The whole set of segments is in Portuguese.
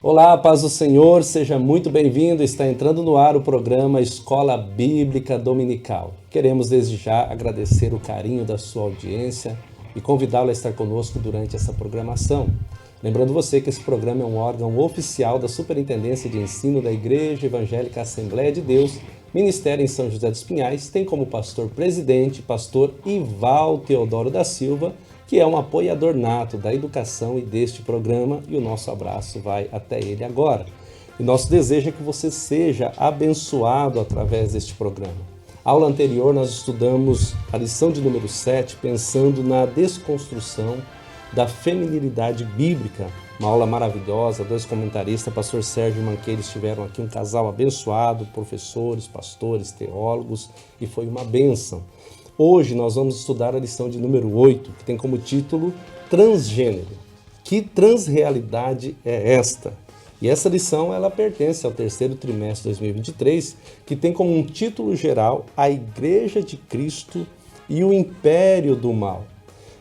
Olá, paz do Senhor, seja muito bem-vindo. Está entrando no ar o programa Escola Bíblica Dominical. Queremos desde já agradecer o carinho da sua audiência e convidá-lo a estar conosco durante essa programação. Lembrando você que esse programa é um órgão oficial da Superintendência de Ensino da Igreja Evangélica Assembleia de Deus, Ministério em São José dos Pinhais, tem como pastor-presidente pastor Ival Teodoro da Silva, que é um apoiador nato da educação e deste programa, e o nosso abraço vai até ele agora. E nosso desejo é que você seja abençoado através deste programa. Aula anterior nós estudamos a lição de número 7, pensando na desconstrução da feminilidade bíblica. Uma aula maravilhosa, dois comentaristas, pastor Sérgio e Manqueira, estiveram aqui, um casal abençoado, professores, pastores, teólogos, e foi uma bênção. Hoje nós vamos estudar a lição de número 8, que tem como título Transgênero. Que transrealidade é esta? E essa lição ela pertence ao terceiro trimestre de 2023, que tem como um título geral A Igreja de Cristo e o Império do Mal.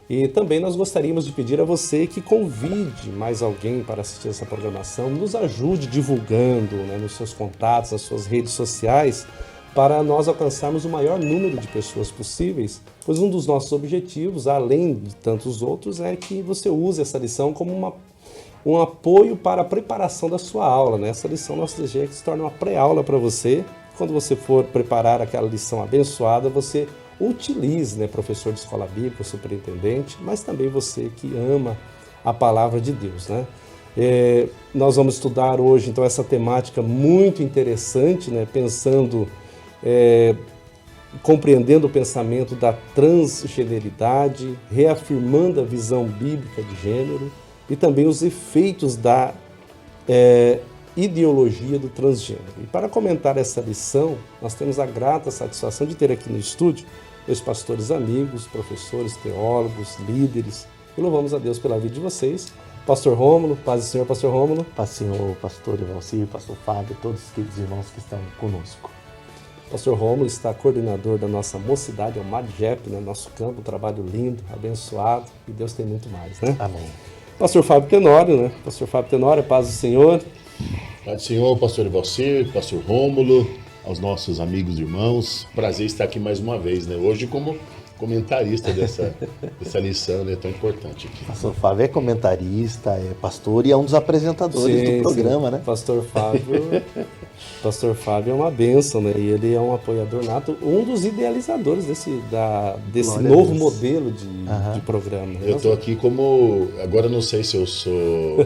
E também nós gostaríamos de pedir a você que convide mais alguém para assistir essa programação, nos ajude divulgando, nos seus contatos, nas suas redes sociais, para nós alcançarmos o maior número de pessoas possíveis, pois um dos nossos objetivos, além de tantos outros, é que você use essa lição como um apoio para a preparação da sua aula. Essa lição, nosso desejo é que se torne uma pré-aula para você. Quando você for preparar aquela lição abençoada, você utilize, professor de escola bíblica, superintendente, mas também você que ama a palavra de Deus. Nós vamos estudar hoje, então, essa temática muito interessante, pensando... compreendendo o pensamento da transgeneridade, reafirmando a visão bíblica de gênero e também os efeitos da ideologia do transgênero. E para comentar essa lição, nós temos a grata satisfação de ter aqui no estúdio dois pastores amigos, professores, teólogos, líderes, e louvamos a Deus pela vida de vocês. Pastor Rômulo, paz do Senhor, pastor Rômulo. Paz do Senhor, pastor Evalcir, pastor Fábio, todos os queridos irmãos que estão conosco. Pastor Rômulo está coordenador da nossa mocidade, é o MADJEP, nosso campo, um trabalho lindo, abençoado, e Deus tem muito mais, Amém. Pastor Fábio Tenório, Pastor Fábio Tenório, paz do Senhor. Paz do Senhor, pastor Evalcir, pastor Rômulo, aos nossos amigos e irmãos, prazer estar aqui mais uma vez, Hoje como comentarista dessa lição, tão importante aqui. Pastor Fábio é comentarista, é pastor e é um dos apresentadores do programa, sim. Pastor Fábio é uma bênção, e ele é um apoiador nato, um dos idealizadores desse novo modelo de programa. Eu estou aqui como, agora não sei se eu sou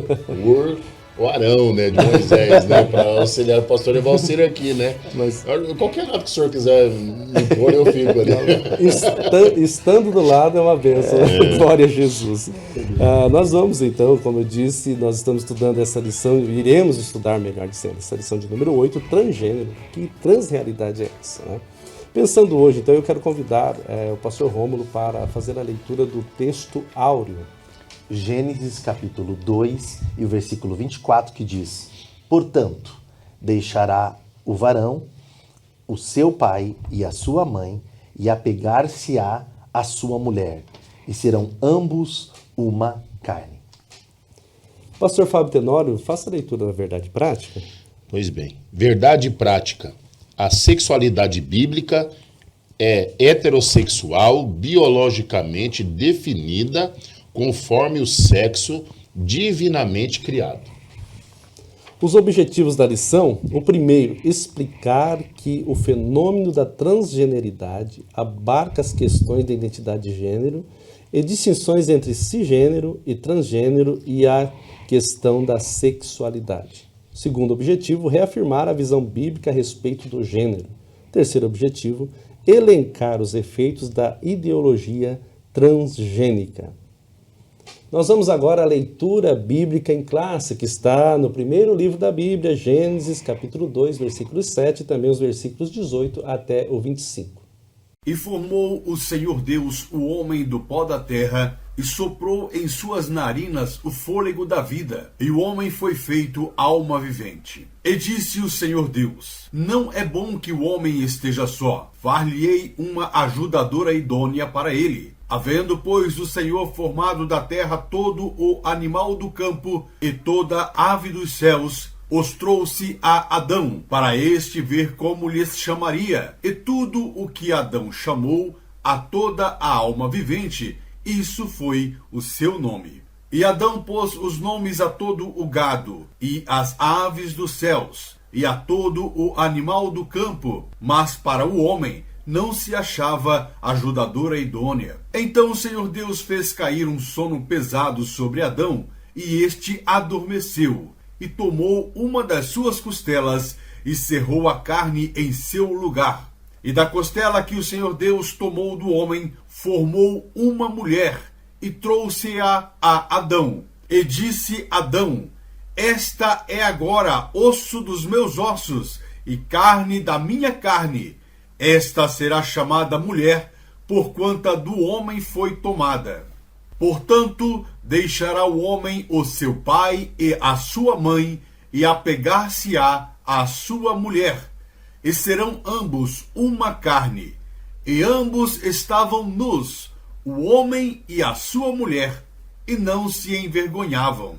o Arão, de Moisés, para auxiliar o pastor Evalcir aqui, Mas qualquer lado que o senhor quiser me pôr, eu fico ali. Estando do lado é uma bênção, glória a Jesus. Nós vamos então, como eu disse, nós estamos estudando essa lição, iremos estudar, melhor dizendo, essa lição de número 8, transgênero. Que transrealidade é essa, Pensando hoje, então, eu quero convidar o pastor Rômulo para fazer a leitura do texto áureo. Gênesis capítulo 2 e o versículo 24, que diz: Portanto, deixará o varão, o seu pai e a sua mãe, e apegar-se-á à sua mulher, e serão ambos uma carne. Pastor Fábio Tenório, faça a leitura da verdade prática. Pois bem, verdade prática. A sexualidade bíblica é heterossexual, biologicamente definida, conforme o sexo divinamente criado. Os objetivos da lição: o primeiro, explicar que o fenômeno da transgeneridade abarca as questões da identidade de gênero e distinções entre cisgênero e transgênero e a questão da sexualidade. Segundo objetivo, reafirmar a visão bíblica a respeito do gênero. Terceiro objetivo, elencar os efeitos da ideologia transgênica. Nós vamos agora à leitura bíblica em classe, que está no primeiro livro da Bíblia, Gênesis, capítulo 2, versículo 7, e também os versículos 18 até o 25. E formou o Senhor Deus o homem do pó da terra, e soprou em suas narinas o fôlego da vida, e o homem foi feito alma vivente. E disse o Senhor Deus: não é bom que o homem esteja só, far-lhe-ei uma ajudadora idônea para ele. Havendo, pois, o Senhor formado da terra todo o animal do campo e toda ave dos céus, os trouxe a Adão, para este ver como lhes chamaria. E tudo o que Adão chamou a toda a alma vivente, isso foi o seu nome. E Adão pôs os nomes a todo o gado, e às aves dos céus, e a todo o animal do campo, mas para o homem não se achava ajudadora idônea. Então o Senhor Deus fez cair um sono pesado sobre Adão, e este adormeceu, e tomou uma das suas costelas, e cerrou a carne em seu lugar. E da costela que o Senhor Deus tomou do homem, formou uma mulher, e trouxe-a a Adão. E disse Adão: esta é agora osso dos meus ossos, e carne da minha carne. Esta será chamada mulher, porquanto do homem foi tomada. Portanto, deixará o homem o seu pai e a sua mãe, e apegar-se-á à sua mulher, e serão ambos uma carne. E ambos estavam nus, o homem e a sua mulher, e não se envergonhavam.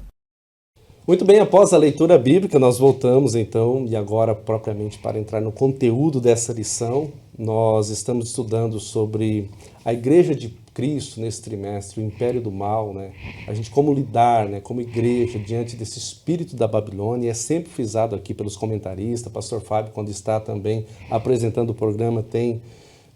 Muito bem, após a leitura bíblica, nós voltamos então, e agora propriamente para entrar no conteúdo dessa lição. Nós estamos estudando sobre a Igreja de Cristo nesse trimestre, o Império do Mal, né? A gente como lidar, né, como igreja, diante desse espírito da Babilônia. E é sempre frisado aqui pelos comentaristas. Pastor Fábio, quando está também apresentando o programa, tem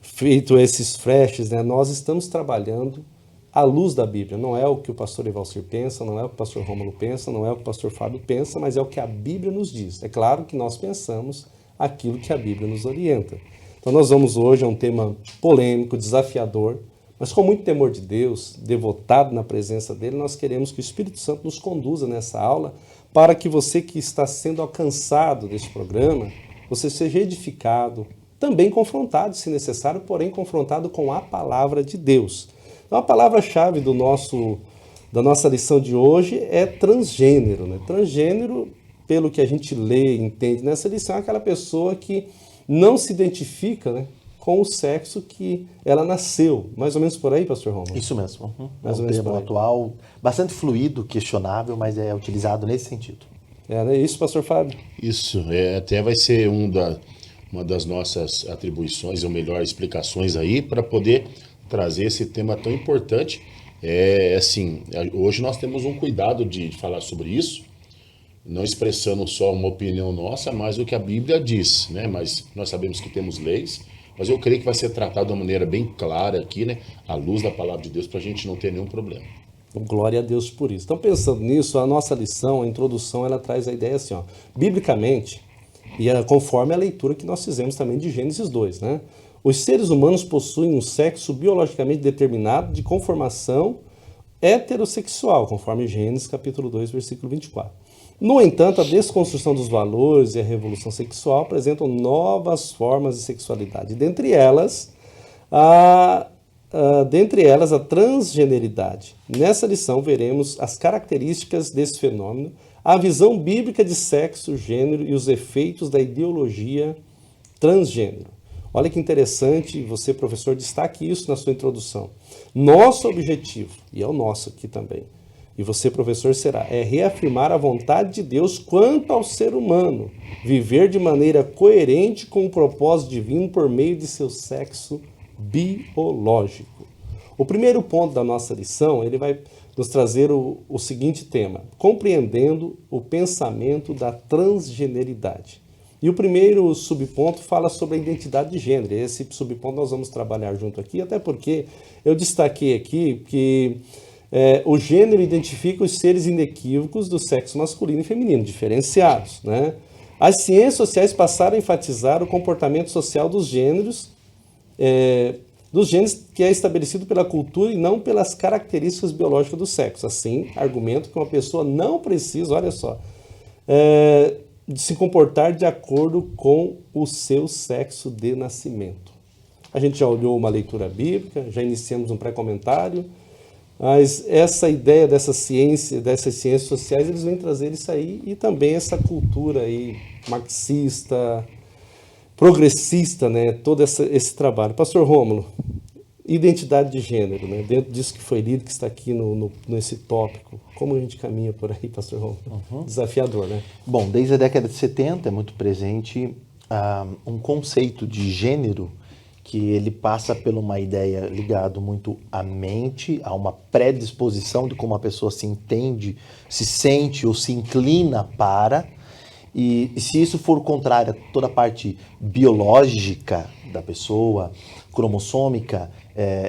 feito esses flashes, né? Nós estamos trabalhando à luz da Bíblia. Não é o que o pastor Evalcir pensa, não é o que o pastor Rômulo pensa, não é o que o pastor Fábio pensa, mas é o que a Bíblia nos diz. É claro que nós pensamos aquilo que a Bíblia nos orienta. Então nós vamos hoje a um tema polêmico, desafiador, mas com muito temor de Deus, devotado na presença dele. Nós queremos que o Espírito Santo nos conduza nessa aula, para que você que está sendo alcançado desse programa, você seja edificado, também confrontado, se necessário, porém confrontado com a palavra de Deus. Então a palavra-chave da nossa lição de hoje é transgênero, né? Transgênero, pelo que a gente lê e entende nessa lição, é aquela pessoa que não se identifica, né, com o sexo que ela nasceu. Mais ou menos por aí, pastor Romulo? Isso mesmo. Mais é ou um menos termo por aí. atual, bastante fluido, questionável, mas é utilizado nesse sentido. É isso, pastor Fábio? Isso, até vai ser uma das nossas atribuições, ou melhor, explicações aí, para poder trazer esse tema tão importante. Hoje nós temos um cuidado de falar sobre isso, não expressando só uma opinião nossa, mas o que a Bíblia diz, né? Mas nós sabemos que temos leis, mas eu creio que vai ser tratado de uma maneira bem clara aqui, né? À luz da palavra de Deus, para a gente não ter nenhum problema. Glória a Deus por isso. Então, pensando nisso, a nossa lição, a introdução, ela traz a ideia assim, ó, biblicamente, e conforme a leitura que nós fizemos também de Gênesis 2, né? Os seres humanos possuem um sexo biologicamente determinado de conformação heterossexual, conforme Gênesis capítulo 2, versículo 24. No entanto, a desconstrução dos valores e a revolução sexual apresentam novas formas de sexualidade. Dentre elas, a transgeneridade. Nessa lição, veremos as características desse fenômeno, a visão bíblica de sexo, gênero e os efeitos da ideologia transgênero. Olha que interessante, você, professor, destaque isso na sua introdução. Nosso objetivo, e é o nosso aqui também, e você, professor, é reafirmar a vontade de Deus quanto ao ser humano, viver de maneira coerente com o propósito divino por meio de seu sexo biológico. O primeiro ponto da nossa lição, ele vai nos trazer o seguinte tema: compreendendo o pensamento da transgeneridade. E o primeiro subponto fala sobre a identidade de gênero. Esse subponto nós vamos trabalhar junto aqui, até porque eu destaquei aqui que o gênero identifica os seres inequívocos do sexo masculino e feminino, diferenciados, né? As ciências sociais passaram a enfatizar o comportamento social dos gêneros que é estabelecido pela cultura e não pelas características biológicas do sexo. Assim, argumento que uma pessoa não precisa, olha só, de se comportar de acordo com o seu sexo de nascimento. A gente já olhou uma leitura bíblica, já iniciamos um pré-comentário, mas essa ideia dessas ciências sociais, eles vêm trazer isso aí, e também essa cultura aí marxista, progressista, né? Todo esse trabalho. Pastor Rômulo, Identidade de gênero, né? Dentro disso que foi lido, que está aqui nesse tópico, como a gente caminha por aí, pastor Romulo? Desafiador, né? Bom, desde a década de 70 é muito presente um conceito de gênero que ele passa por uma ideia ligada muito à mente, a uma predisposição de como a pessoa se entende, se sente ou se inclina para. E se isso for contrário a toda a parte biológica da pessoa, cromossômica,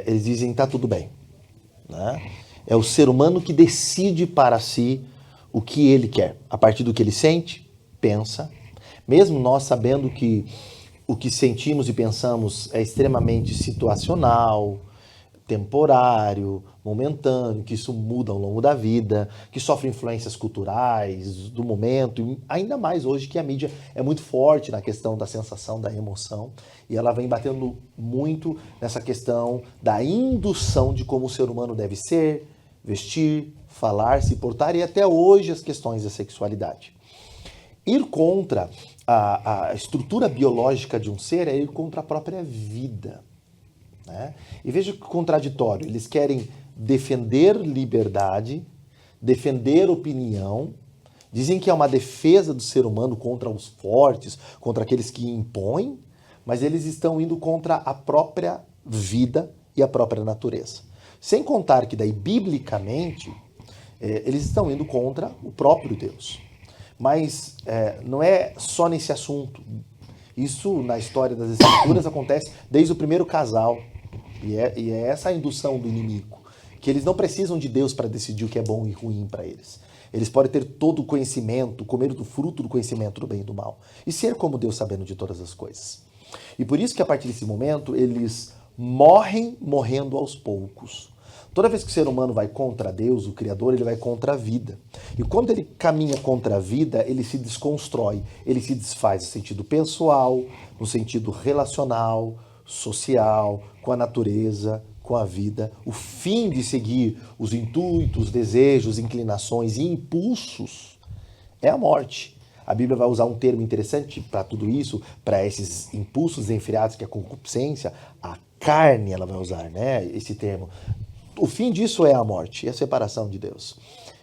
eles dizem que está tudo bem. Né? É o ser humano que decide para si o que ele quer, a partir do que ele sente, pensa, mesmo nós sabendo que o que sentimos e pensamos é extremamente situacional, temporário, momentâneo, que isso muda ao longo da vida, que sofre influências culturais do momento, e ainda mais hoje que a mídia é muito forte na questão da sensação, da emoção, e ela vem batendo muito nessa questão da indução de como o ser humano deve ser, vestir, falar, se portar, e até hoje as questões da sexualidade. Ir contra a estrutura biológica de um ser é ir contra a própria vida. Né? E veja que contraditório, eles querem defender liberdade, defender opinião, dizem que é uma defesa do ser humano contra os fortes, contra aqueles que impõem, mas eles estão indo contra a própria vida e a própria natureza. Sem contar que daí, biblicamente, eles estão indo contra o próprio Deus. Mas não é só nesse assunto. Isso, na história das Escrituras, acontece desde o primeiro casal. E é essa a indução do inimigo. Que eles não precisam de Deus para decidir o que é bom e ruim para eles. Eles podem ter todo o conhecimento, comer do fruto do conhecimento do bem e do mal. E ser como Deus, sabendo de todas as coisas. E por isso que a partir desse momento, eles morrem morrendo aos poucos. Toda vez que o ser humano vai contra Deus, o Criador, ele vai contra a vida. E quando ele caminha contra a vida, ele se desconstrói, ele se desfaz no sentido pessoal, no sentido relacional, social, com a natureza, com a vida. O fim de seguir os intuitos, desejos, inclinações e impulsos é a morte. A Bíblia vai usar um termo interessante para tudo isso, para esses impulsos desenfreados, que é a concupiscência, a carne, ela vai usar, né, esse termo. O fim disso é a morte, é a separação de Deus.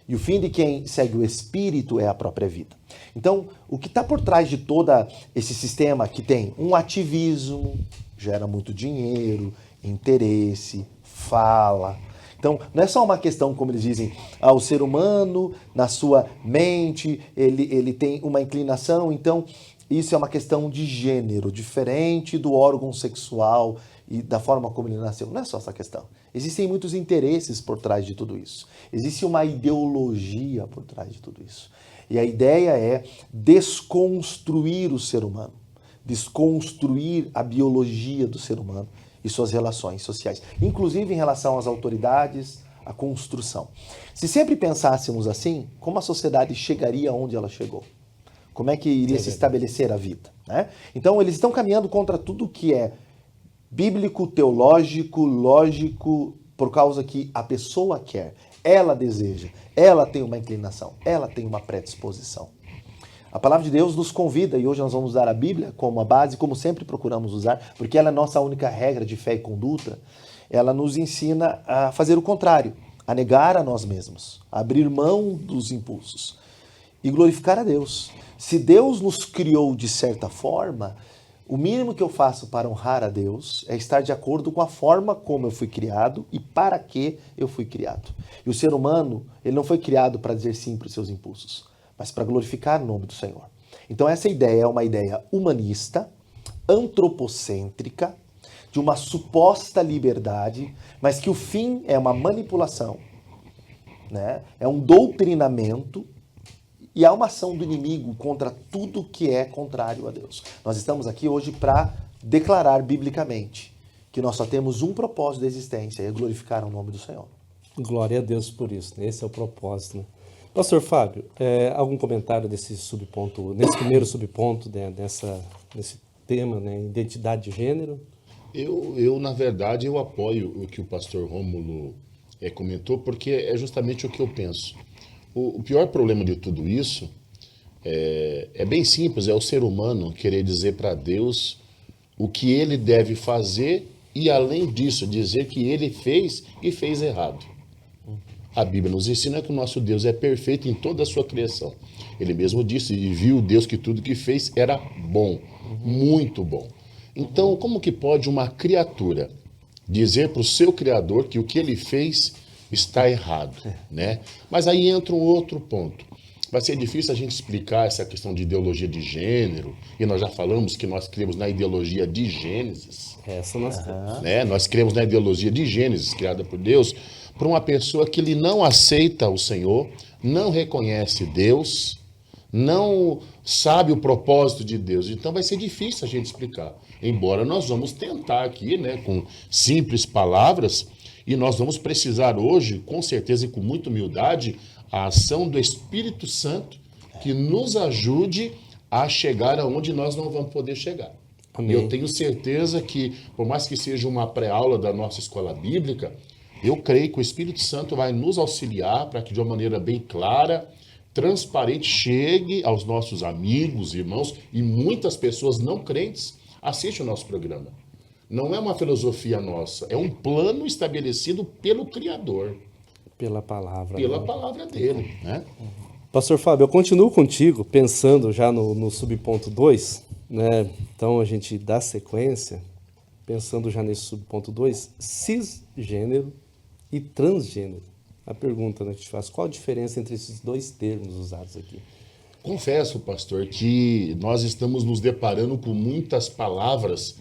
E o fim de quem segue o Espírito é a própria vida. Então, o que está por trás de todo esse sistema que tem um ativismo, gera muito dinheiro, interesse, fala. Então, não é só uma questão, como eles dizem, o ser humano, na sua mente, ele tem uma inclinação, então isso é uma questão de gênero, diferente do órgão sexual e da forma como ele nasceu. Não é só essa questão. Existem muitos interesses por trás de tudo isso. Existe uma ideologia por trás de tudo isso. E a ideia é desconstruir o ser humano, desconstruir a biologia do ser humano e suas relações sociais, inclusive em relação às autoridades, à construção. Se sempre pensássemos assim, como a sociedade chegaria onde ela chegou? Como é que iria se estabelecer a vida? Né? Então, eles estão caminhando contra tudo que é bíblico, teológico, lógico, por causa que a pessoa quer, ela deseja, ela tem uma inclinação, ela tem uma predisposição. A palavra de Deus nos convida, e hoje nós vamos usar a Bíblia como a base, como sempre procuramos usar, porque ela é a nossa única regra de fé e conduta. Ela nos ensina a fazer o contrário, a negar a nós mesmos, a abrir mão dos impulsos e glorificar a Deus. Se Deus nos criou de certa forma, o mínimo que eu faço para honrar a Deus é estar de acordo com a forma como eu fui criado e para que eu fui criado. E o ser humano, ele não foi criado para dizer sim para os seus impulsos, mas para glorificar o nome do Senhor. Então essa ideia é uma ideia humanista, antropocêntrica, de uma suposta liberdade, mas que o fim é uma manipulação, né? É um doutrinamento e há uma ação do inimigo contra tudo que é contrário a Deus. Nós estamos aqui hoje para declarar biblicamente que nós só temos um propósito de existência, é glorificar o nome do Senhor. Glória a Deus por isso, né? Esse é o propósito, né? Pastor Fábio, algum comentário desse subponto, nesse primeiro subponto, né, nesse tema, né, identidade de gênero? Eu, na verdade, eu apoio o que o pastor Rômulo comentou, porque é justamente o que eu penso. O pior problema de tudo isso é bem simples, é o ser humano querer dizer para Deus o que ele deve fazer e, além disso, dizer que ele fez e fez errado. A Bíblia nos ensina que o nosso Deus é perfeito em toda a sua criação. Ele mesmo disse, e viu Deus que tudo que fez era bom, muito bom. Então, como que pode uma criatura dizer para o seu Criador que o que ele fez está errado, né? Mas aí entra um outro ponto. Vai ser difícil a gente explicar essa questão de ideologia de gênero, e nós já falamos que nós cremos na ideologia de Gênesis. Essa nós temos. Né? Nós cremos na ideologia de Gênesis, criada por Deus, para uma pessoa que ele não aceita o Senhor, não reconhece Deus, não sabe o propósito de Deus. Então vai ser difícil a gente explicar. Embora nós vamos tentar aqui, né, com simples palavras, e nós vamos precisar hoje, com certeza e com muita humildade, a ação do Espírito Santo que nos ajude a chegar aonde nós não vamos poder chegar. Amém. E eu tenho certeza que, por mais que seja uma pré-aula da nossa escola bíblica, eu creio que o Espírito Santo vai nos auxiliar para que de uma maneira bem clara, transparente, chegue aos nossos amigos, irmãos e muitas pessoas não crentes assistem o nosso programa. Não é uma filosofia nossa, é um plano estabelecido pelo Criador. Pela palavra. Pela né? palavra dele, né? Pastor Fábio, eu continuo contigo, pensando já no subponto 2, né? Então a gente dá sequência, pensando já nesse subponto 2, cisgênero e transgênero. A pergunta, né, que te faz, qual a diferença entre esses dois termos usados aqui? Confesso, pastor, que nós estamos nos deparando com muitas palavras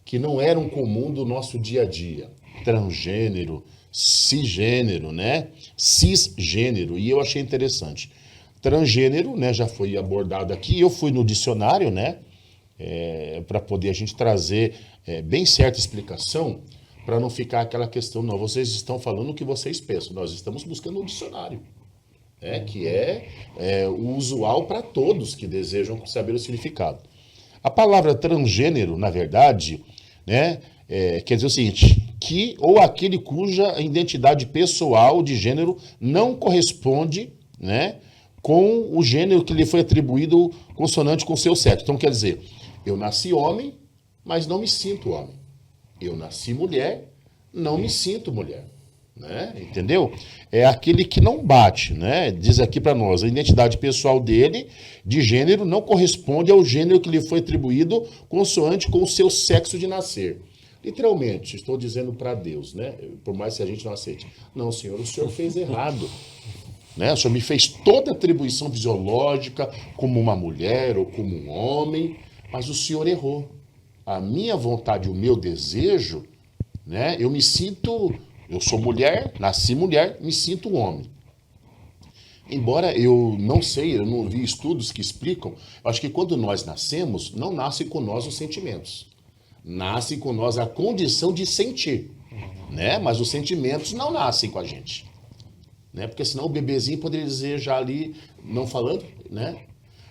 que não eram comum do nosso dia a dia. Transgênero, cisgênero, né? Cisgênero, e eu achei interessante. Transgênero, né, já foi abordado aqui, eu fui no dicionário, né, para poder a gente trazer bem certa explicação, para não ficar aquela questão, não, vocês estão falando o que vocês pensam, nós estamos buscando um dicionário, que é o usual para todos que desejam saber o significado. A palavra transgênero, na verdade, né, quer dizer o seguinte, que ou aquele cuja identidade pessoal de gênero não corresponde, né, com o gênero que lhe foi atribuído consonante com seu sexo. Então, quer dizer, eu nasci homem, mas não me sinto homem. Eu nasci mulher, não me sinto mulher. Né? Entendeu? É aquele que não bate, né? Diz aqui para nós, a identidade pessoal dele, de gênero, não corresponde ao gênero que lhe foi atribuído consoante com o seu sexo de nascer. Literalmente, estou dizendo para Deus, né? Por mais que a gente não aceite. Não, Senhor, o Senhor fez errado. Né? O Senhor me fez toda a atribuição fisiológica como uma mulher ou como um homem, mas o Senhor errou. A minha vontade, o meu desejo, né? Eu sou mulher, nasci mulher, me sinto homem. Embora eu não vi estudos que explicam, eu acho que quando nós nascemos, não nasce com nós os sentimentos. Nasce com nós a condição de sentir, né? Mas os sentimentos não nascem com a gente. Né? Porque senão o bebezinho poderia dizer já ali, não falando, né?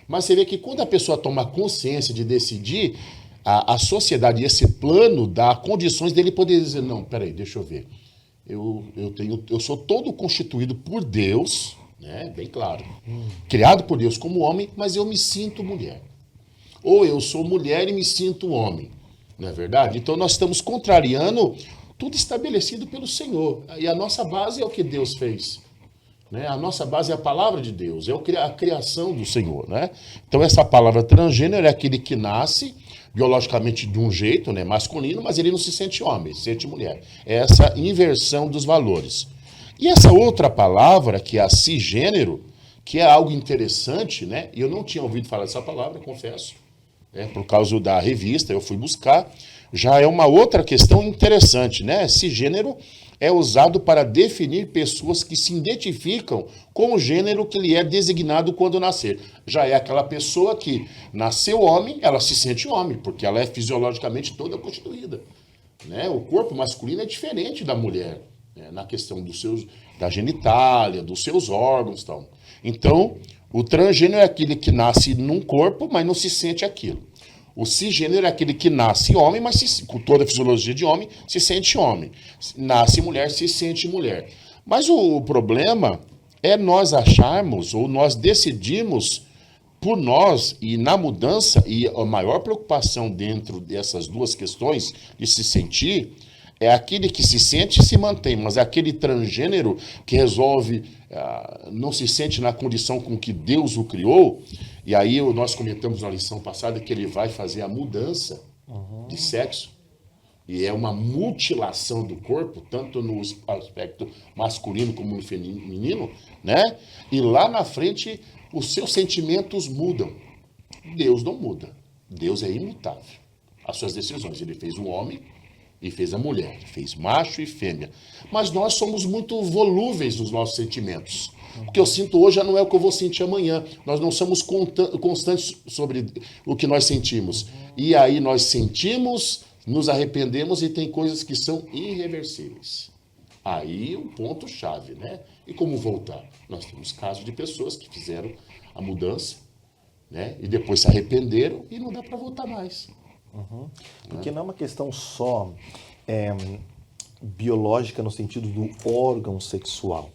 Mas você vê que quando a pessoa toma consciência de decidir, a sociedade, esse plano, dá condições dele poder dizer, não, peraí, deixa eu ver. Eu sou todo constituído por Deus, né? Bem claro, criado por Deus como homem, mas eu me sinto mulher. Ou eu sou mulher e me sinto homem, não é verdade? Então nós estamos contrariando tudo estabelecido pelo Senhor. E a nossa base é o que Deus fez. Né? A nossa base é a palavra de Deus, é a criação do Senhor. Né? Então essa palavra transgênero é aquele que nasce biologicamente de um jeito, né, masculino, mas ele não se sente homem, se sente mulher. É essa inversão dos valores. E essa outra palavra, que é a cisgênero, que é algo interessante, né? Eu não tinha ouvido falar dessa palavra, confesso. Por causa da revista, eu fui buscar. Já é uma outra questão interessante, né? Cisgênero é usado para definir pessoas que se identificam com o gênero que lhe é designado quando nascer. Já é aquela pessoa que nasceu homem, ela se sente homem, porque ela é fisiologicamente toda constituída. Né? O corpo masculino é diferente da mulher, né? Na questão da genitália, dos seus órgãos e tal. Então, o transgênero é aquele que nasce num corpo, mas não se sente aquilo. O cisgênero é aquele que nasce homem, mas com toda a fisiologia de homem, se sente homem. Nasce mulher, se sente mulher. Mas o problema é nós acharmos, ou nós decidirmos por nós, e na mudança, e a maior preocupação dentro dessas duas questões de se sentir, É aquele que se sente e se mantém, mas é aquele transgênero que resolve, não se sente na condição com que Deus o criou, e aí nós comentamos na lição passada que ele vai fazer a mudança de sexo, e é uma mutilação do corpo, tanto no aspecto masculino como no feminino, né? E lá na frente os seus sentimentos mudam. Deus não muda. Deus é imutável. As suas decisões. Ele fez um homem e fez a mulher. Ele fez macho e fêmea. Mas nós somos muito volúveis nos nossos sentimentos. O que eu sinto hoje já não é o que eu vou sentir amanhã. Nós não somos constantes sobre o que nós sentimos. E aí nós sentimos, nos arrependemos e tem coisas que são irreversíveis. Aí um ponto-chave, né? E como voltar? Nós temos casos de pessoas que fizeram a mudança, né? E depois se arrependeram e não dá para voltar mais. Porque não é uma questão só biológica no sentido do órgão sexual.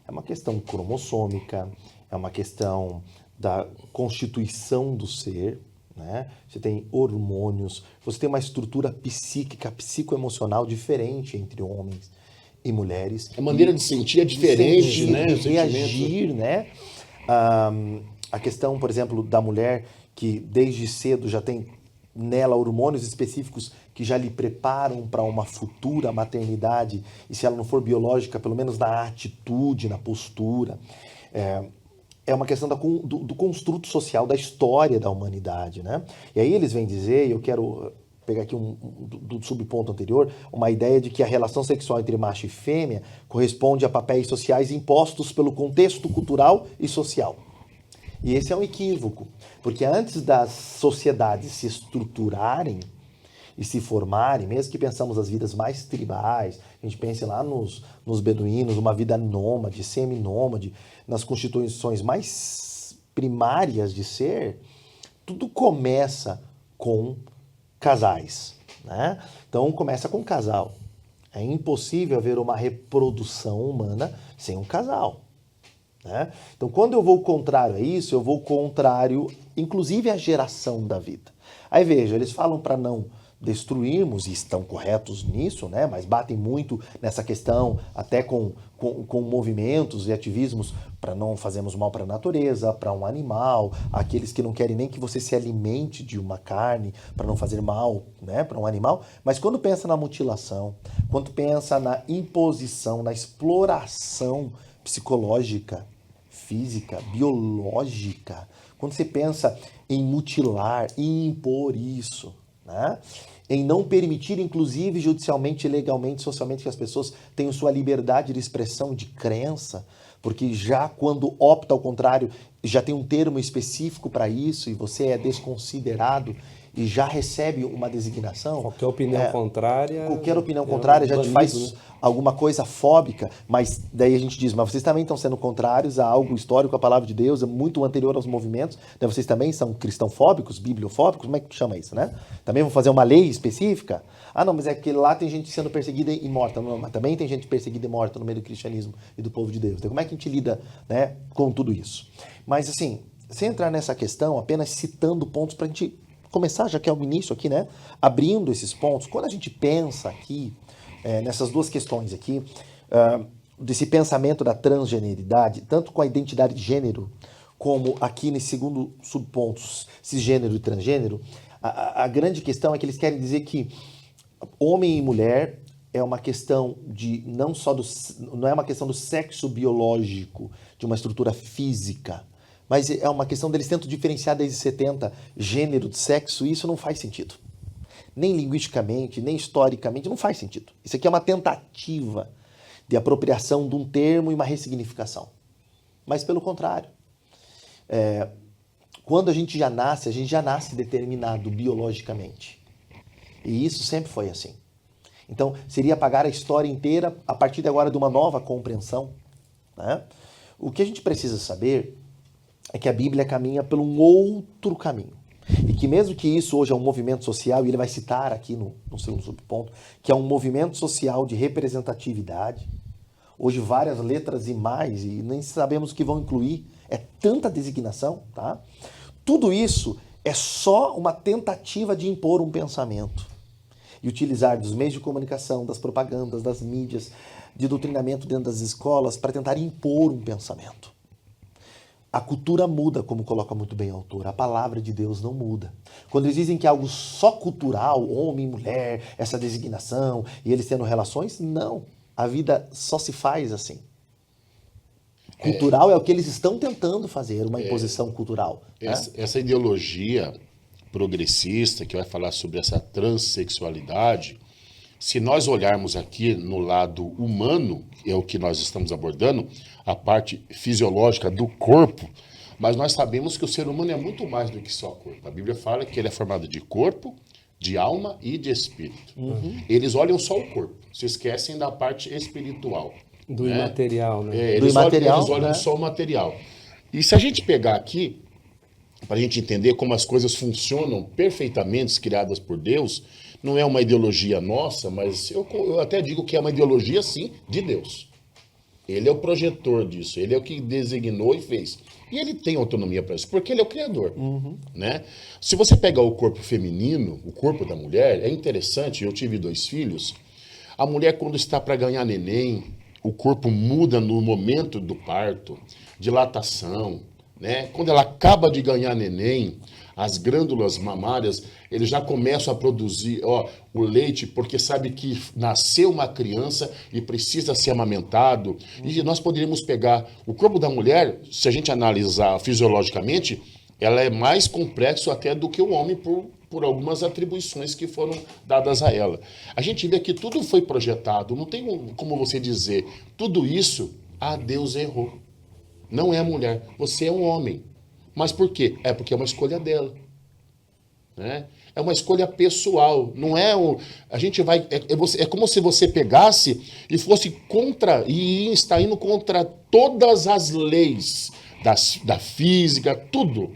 É uma questão cromossômica, é uma questão da constituição do ser, né? Você tem hormônios, você tem uma estrutura psíquica, psicoemocional diferente entre homens e mulheres. A maneira de sentir é diferente, sentir, né? de reagir, né? A questão, por exemplo, da mulher que desde cedo já tem nela hormônios específicos que já lhe preparam para uma futura maternidade, e se ela não for biológica, pelo menos na atitude, na postura. É uma questão do construto social, da história da humanidade, né? E aí eles vêm dizer, e eu quero pegar aqui do subponto anterior, uma ideia de que a relação sexual entre macho e fêmea corresponde a papéis sociais impostos pelo contexto cultural e social. E esse é um equívoco, porque antes das sociedades se estruturarem e se formarem, mesmo que pensamos as vidas mais tribais, a gente pense lá nos beduínos, uma vida nômade, semi-nômade, nas constituições mais primárias de ser, tudo começa com casais, né? Então começa com casal. É impossível haver uma reprodução humana sem um casal, né? Então quando eu vou contrário a isso, eu vou contrário, inclusive, à geração da vida. Aí veja, eles falam para não destruirmos, e estão corretos nisso, né? Mas batem muito nessa questão, até com movimentos e ativismos, para não fazermos mal para a natureza, para um animal, aqueles que não querem nem que você se alimente de uma carne, para não fazer mal, né, para um animal. Mas quando pensa na mutilação, quando pensa na imposição, na exploração psicológica, física, biológica, quando você pensa em mutilar, em impor isso, né? Em não permitir, inclusive judicialmente, legalmente, socialmente, que as pessoas tenham sua liberdade de expressão, de crença, porque já quando opta ao contrário, já tem um termo específico para isso e você é desconsiderado e já recebe uma designação. Qualquer opinião contrária... Qualquer opinião contrária já te faz, né, alguma coisa fóbica, mas daí a gente diz, mas vocês também estão sendo contrários a algo histórico, a palavra de Deus, é muito anterior aos movimentos, então vocês também são cristãofóbicos, bibliofóbicos, como é que chama isso, né? Também vão fazer uma lei específica? Ah, não, mas é que lá tem gente sendo perseguida e morta. Não, mas também tem gente perseguida e morta no meio do cristianismo e do povo de Deus. Então como é que a gente lida, né, com tudo isso? Mas assim, sem entrar nessa questão, apenas citando pontos para a gente começar, já que é o início aqui, né, abrindo esses pontos, quando a gente pensa aqui, nessas duas questões aqui, desse pensamento da transgeneridade, tanto com a identidade de gênero, como aqui nesse segundo subponto, cisgênero e transgênero, a grande questão é que eles querem dizer que homem e mulher é uma questão de não é uma questão do sexo biológico, de uma estrutura física, mas é uma questão deles tentam diferenciar desde 70 gênero de sexo, e isso não faz sentido. Nem linguisticamente, nem historicamente, não faz sentido. Isso aqui é uma tentativa de apropriação de um termo e uma ressignificação. Mas pelo contrário, quando a gente já nasce determinado biologicamente. E isso sempre foi assim. Então, seria apagar a história inteira a partir de agora de uma nova compreensão, né? O que a gente precisa saber é que a Bíblia caminha por um outro caminho. E que mesmo que isso hoje é um movimento social, e ele vai citar aqui no segundo subponto, que é um movimento social de representatividade, hoje várias letras e mais, e nem sabemos o que vão incluir, é tanta designação, tá? Tudo isso é só uma tentativa de impor um pensamento. e utilizar dos meios de comunicação, das propagandas, das mídias, de doutrinamento dentro das escolas para tentar impor um pensamento. A cultura muda, como coloca muito bem o autor. A palavra de Deus não muda. Quando eles dizem que é algo só cultural, homem e mulher, essa designação, e eles tendo relações, não. A vida só se faz assim. Cultural é o que eles estão tentando fazer, uma imposição cultural. Essa ideologia progressista que vai falar sobre essa transexualidade, se nós olharmos aqui no lado humano, é o que nós estamos abordando, a parte fisiológica do corpo, mas nós sabemos que o ser humano é muito mais do que só corpo. A Bíblia fala que ele é formado de corpo, de alma e de espírito. Eles olham só o corpo, se esquecem da parte espiritual. Do imaterial, né? Do imaterial, eles olham só o material. E se a gente pegar aqui, para a gente entender como as coisas funcionam perfeitamente, criadas por Deus, não é uma ideologia nossa, mas eu até digo que é uma ideologia, sim, de Deus. Ele é o projetor disso, ele é o que designou e fez. E ele tem autonomia para isso, porque ele é o criador. Né? Se você pegar o corpo feminino, o corpo da mulher, é interessante, eu tive 2 filhos, a mulher quando está para ganhar neném, o corpo muda no momento do parto, dilatação, né? Quando ela acaba de ganhar neném, as glândulas mamárias, eles já começam a produzir o leite, porque sabe que nasceu uma criança e precisa ser amamentado. E nós poderíamos pegar o corpo da mulher, se a gente analisar fisiologicamente, ela é mais complexo até do que o homem por algumas atribuições que foram dadas a ela. A gente vê que tudo foi projetado, não tem como você dizer, tudo isso, Deus errou. Não é a mulher, você é um homem. Mas por quê? É porque é uma escolha dela. Né? É uma escolha pessoal, não é a gente vai... É como se você pegasse e fosse contra, e está indo contra todas as leis da física, tudo.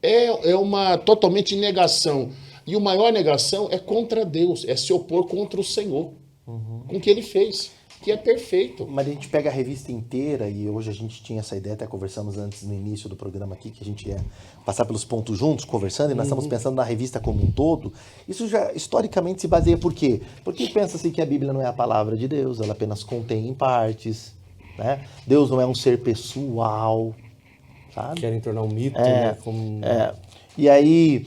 É uma totalmente negação. E a maior negação é contra Deus, é se opor contra o Senhor, com o que ele fez, que é perfeito. Mas a gente pega a revista inteira, e hoje a gente tinha essa ideia, até conversamos antes no início do programa aqui, que a gente ia passar pelos pontos juntos, conversando, e nós estamos pensando na revista como um todo. Isso já historicamente se baseia por quê? Porque pensa-se que a Bíblia não é a palavra de Deus, ela apenas contém em partes, né? Deus não é um ser pessoal, sabe? Querem tornar um mito, né? E aí,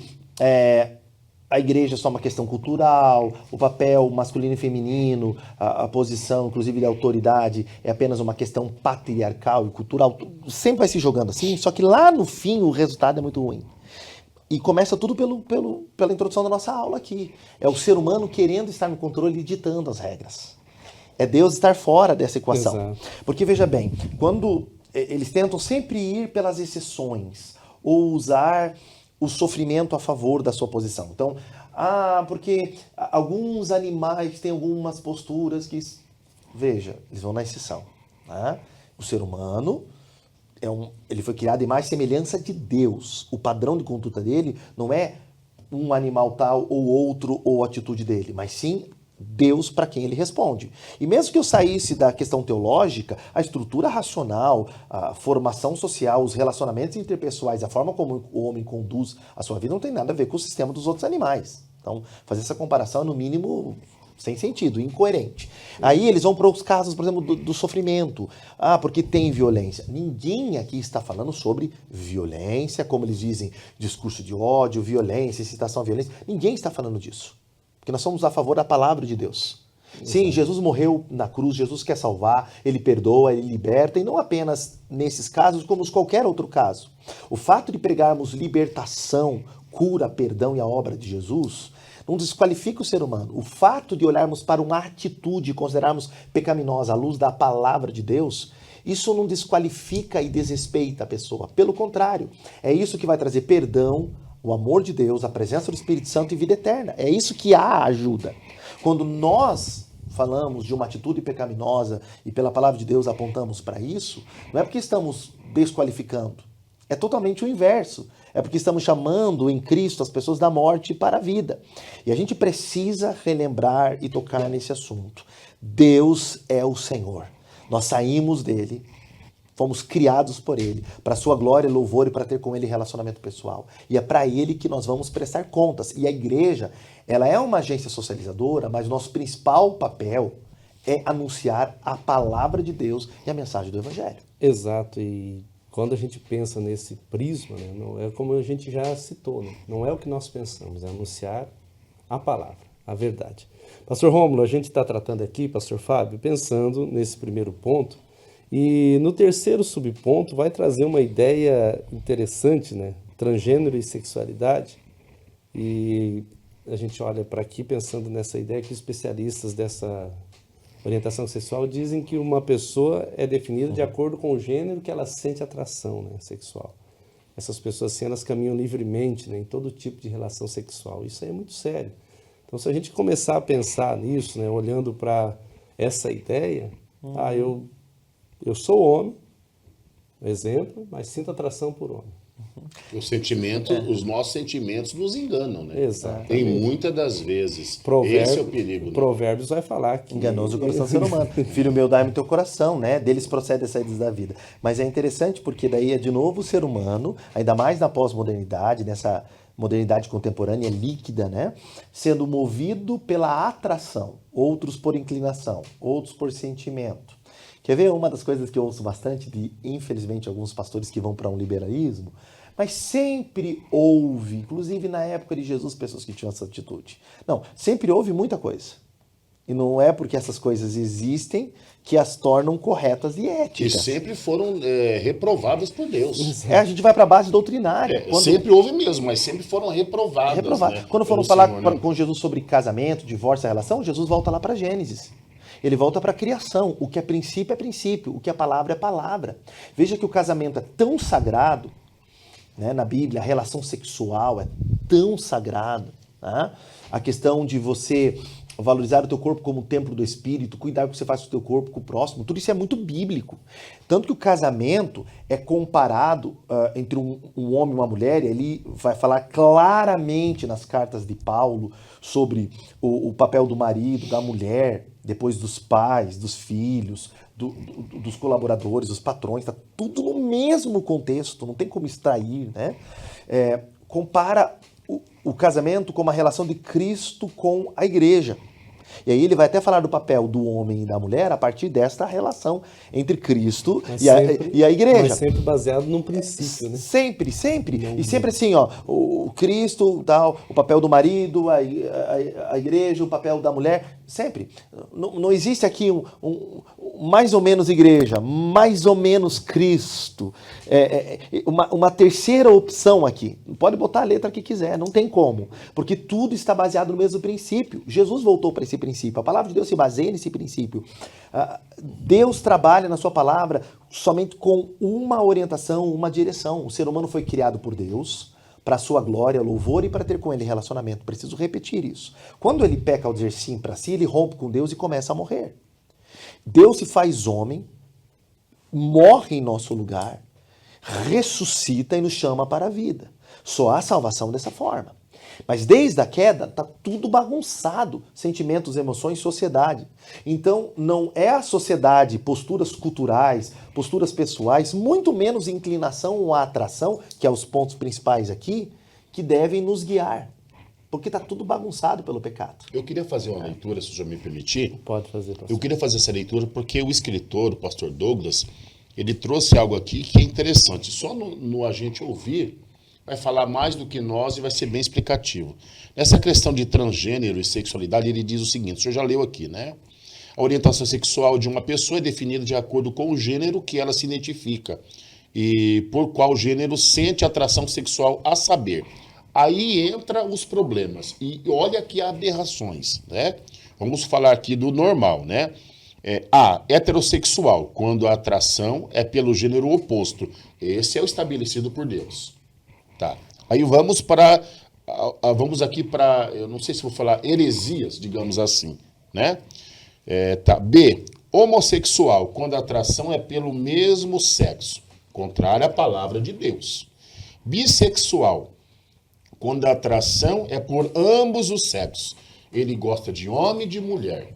a igreja é só uma questão cultural, o papel masculino e feminino, a posição, inclusive de autoridade, é apenas uma questão patriarcal e cultural. Sempre vai se jogando assim, só que lá no fim o resultado é muito ruim. E começa tudo pela introdução da nossa aula aqui. É o ser humano querendo estar no controle e ditando as regras. É Deus estar fora dessa equação. Exato. Porque, veja bem, quando eles tentam sempre ir pelas exceções ou usar o sofrimento a favor da sua posição. Então, porque alguns animais têm algumas posturas que... Veja, eles vão na exceção. Né? O ser humano, ele foi criado em mais semelhança de Deus. O padrão de conduta dele não é um animal tal ou outro ou a atitude dele, mas sim Deus para quem ele responde. E mesmo que eu saísse da questão teológica, a estrutura racional, a formação social, os relacionamentos interpessoais, a forma como o homem conduz a sua vida não tem nada a ver com o sistema dos outros animais. Então, fazer essa comparação é, no mínimo, sem sentido, incoerente. Aí eles vão para os casos, por exemplo, do sofrimento. Porque tem violência. Ninguém aqui está falando sobre violência, como eles dizem, discurso de ódio, violência, incitação à violência. Ninguém está falando disso. Porque nós somos a favor da palavra de Deus. Sim, Jesus morreu na cruz, Jesus quer salvar, ele perdoa, ele liberta, e não apenas nesses casos, como qualquer outro caso. O fato de pregarmos libertação, cura, perdão e a obra de Jesus não desqualifica o ser humano. O fato de olharmos para uma atitude e considerarmos pecaminosa à luz da palavra de Deus, isso não desqualifica e desrespeita a pessoa. Pelo contrário, é isso que vai trazer perdão, o amor de Deus, a presença do Espírito Santo e vida eterna. É isso que há ajuda. Quando nós falamos de uma atitude pecaminosa e pela palavra de Deus apontamos para isso, não é porque estamos desqualificando. É totalmente o inverso. É porque estamos chamando em Cristo as pessoas da morte para a vida. E a gente precisa relembrar e tocar nesse assunto. Deus é o Senhor. Nós saímos dele, Fomos criados por Ele, para sua glória, louvor e para ter com Ele relacionamento pessoal. E é para Ele que nós vamos prestar contas. E a igreja, ela é uma agência socializadora, mas o nosso principal papel é anunciar a palavra de Deus e a mensagem do Evangelho. Exato, e quando a gente pensa nesse prisma, né, não é como a gente já citou, né? Não é o que nós pensamos, é anunciar a palavra, a verdade. Pastor Rômulo, a gente está tratando aqui, Pastor Fábio, pensando nesse primeiro ponto, e no terceiro subponto vai trazer uma ideia interessante, né? Transgênero e sexualidade, e a gente olha para aqui pensando nessa ideia que os especialistas dessa orientação sexual dizem que uma pessoa é definida de acordo com o gênero que ela sente atração, né, sexual. Essas pessoas, assim, elas caminham livremente, né, em todo tipo de relação sexual. Isso aí é muito sério. Então, se a gente começar a pensar nisso, né, olhando para essa ideia, eu sou homem, exemplo, mas sinto atração por homem. Os nossos sentimentos nos enganam, né? Exatamente. Tem muitas das vezes. Esse é o perigo. Né? Provérbios vai falar que... Enganoso o coração do ser humano. Filho meu, dai-me teu coração, né? Deles procede as saídas da vida. Mas é interessante porque daí é de novo o ser humano, ainda mais na pós-modernidade, nessa modernidade contemporânea líquida, né? Sendo movido pela atração, outros por inclinação, outros por sentimento. Quer ver uma das coisas que eu ouço bastante de, infelizmente, alguns pastores que vão para um liberalismo, mas sempre houve, inclusive na época de Jesus, pessoas que tinham essa atitude. Não, sempre houve muita coisa. E não é porque essas coisas existem que as tornam corretas e éticas. E sempre foram reprovadas por Deus. A gente vai para a base doutrinária. Sempre houve mesmo, mas sempre foram reprovadas. Né, quando foram falar com Jesus sobre casamento, divórcio, a relação, Jesus volta lá para Gênesis. Ele volta para a criação. O que é princípio. O que é palavra é palavra. Veja que o casamento é tão sagrado, né, na Bíblia, a relação sexual é tão sagrada. Né? A questão de você valorizar o teu corpo como templo do Espírito, cuidar do que você faz com o teu corpo, com o próximo, tudo isso é muito bíblico. Tanto que o casamento é comparado entre um homem e uma mulher, e ele vai falar claramente nas cartas de Paulo sobre o papel do marido, da mulher, depois dos pais, dos filhos, dos colaboradores, dos patrões, está tudo no mesmo contexto, não tem como extrair, né? Compara o casamento como a relação de Cristo com a igreja. E aí ele vai até falar do papel do homem e da mulher a partir desta relação entre Cristo e a igreja. Mas sempre baseado num princípio, né? Sempre. E sempre assim, ó, o Cristo, tal, o papel do marido, a igreja, o papel da mulher, sempre. Não existe aqui mais ou menos igreja, mais ou menos Cristo. Uma terceira opção aqui. Pode botar a letra que quiser, não tem como. Porque tudo está baseado no mesmo princípio. Jesus voltou para esse princípio. A palavra de Deus se baseia nesse princípio. Deus trabalha na sua palavra somente com uma orientação, uma direção. O ser humano foi criado por Deus para a sua glória, louvor e para ter com ele relacionamento. Preciso repetir isso. Quando ele peca ao dizer sim para si, ele rompe com Deus e começa a morrer. Deus se faz homem, morre em nosso lugar, ressuscita e nos chama para a vida. Só há salvação dessa forma. Mas desde a queda está tudo bagunçado, sentimentos, emoções, sociedade. Então não é a sociedade, posturas culturais, posturas pessoais, muito menos inclinação ou atração, que é os pontos principais aqui, que devem nos guiar. Porque está tudo bagunçado pelo pecado. Eu queria fazer uma leitura, se o senhor me permitir. Pode fazer, pastor. Eu queria fazer essa leitura porque o escritor, o pastor Douglas, ele trouxe algo aqui que é interessante. Só no a gente ouvir, vai falar mais do que nós e vai ser bem explicativo. Nessa questão de transgênero e sexualidade, ele diz o seguinte, o senhor já leu aqui, né? A orientação sexual de uma pessoa é definida de acordo com o gênero que ela se identifica e por qual gênero sente atração sexual, a saber. Aí entra os problemas. E olha que aberrações, né? Vamos falar aqui do normal, né? Heterossexual, quando a atração é pelo gênero oposto. Esse é o estabelecido por Deus. Tá. Aí vamos aqui para, eu não sei se vou falar heresias, digamos assim, né? B, homossexual, quando a atração é pelo mesmo sexo, contrário à palavra de Deus. Bissexual, quando a atração é por ambos os sexos. Ele gosta de homem e de mulher.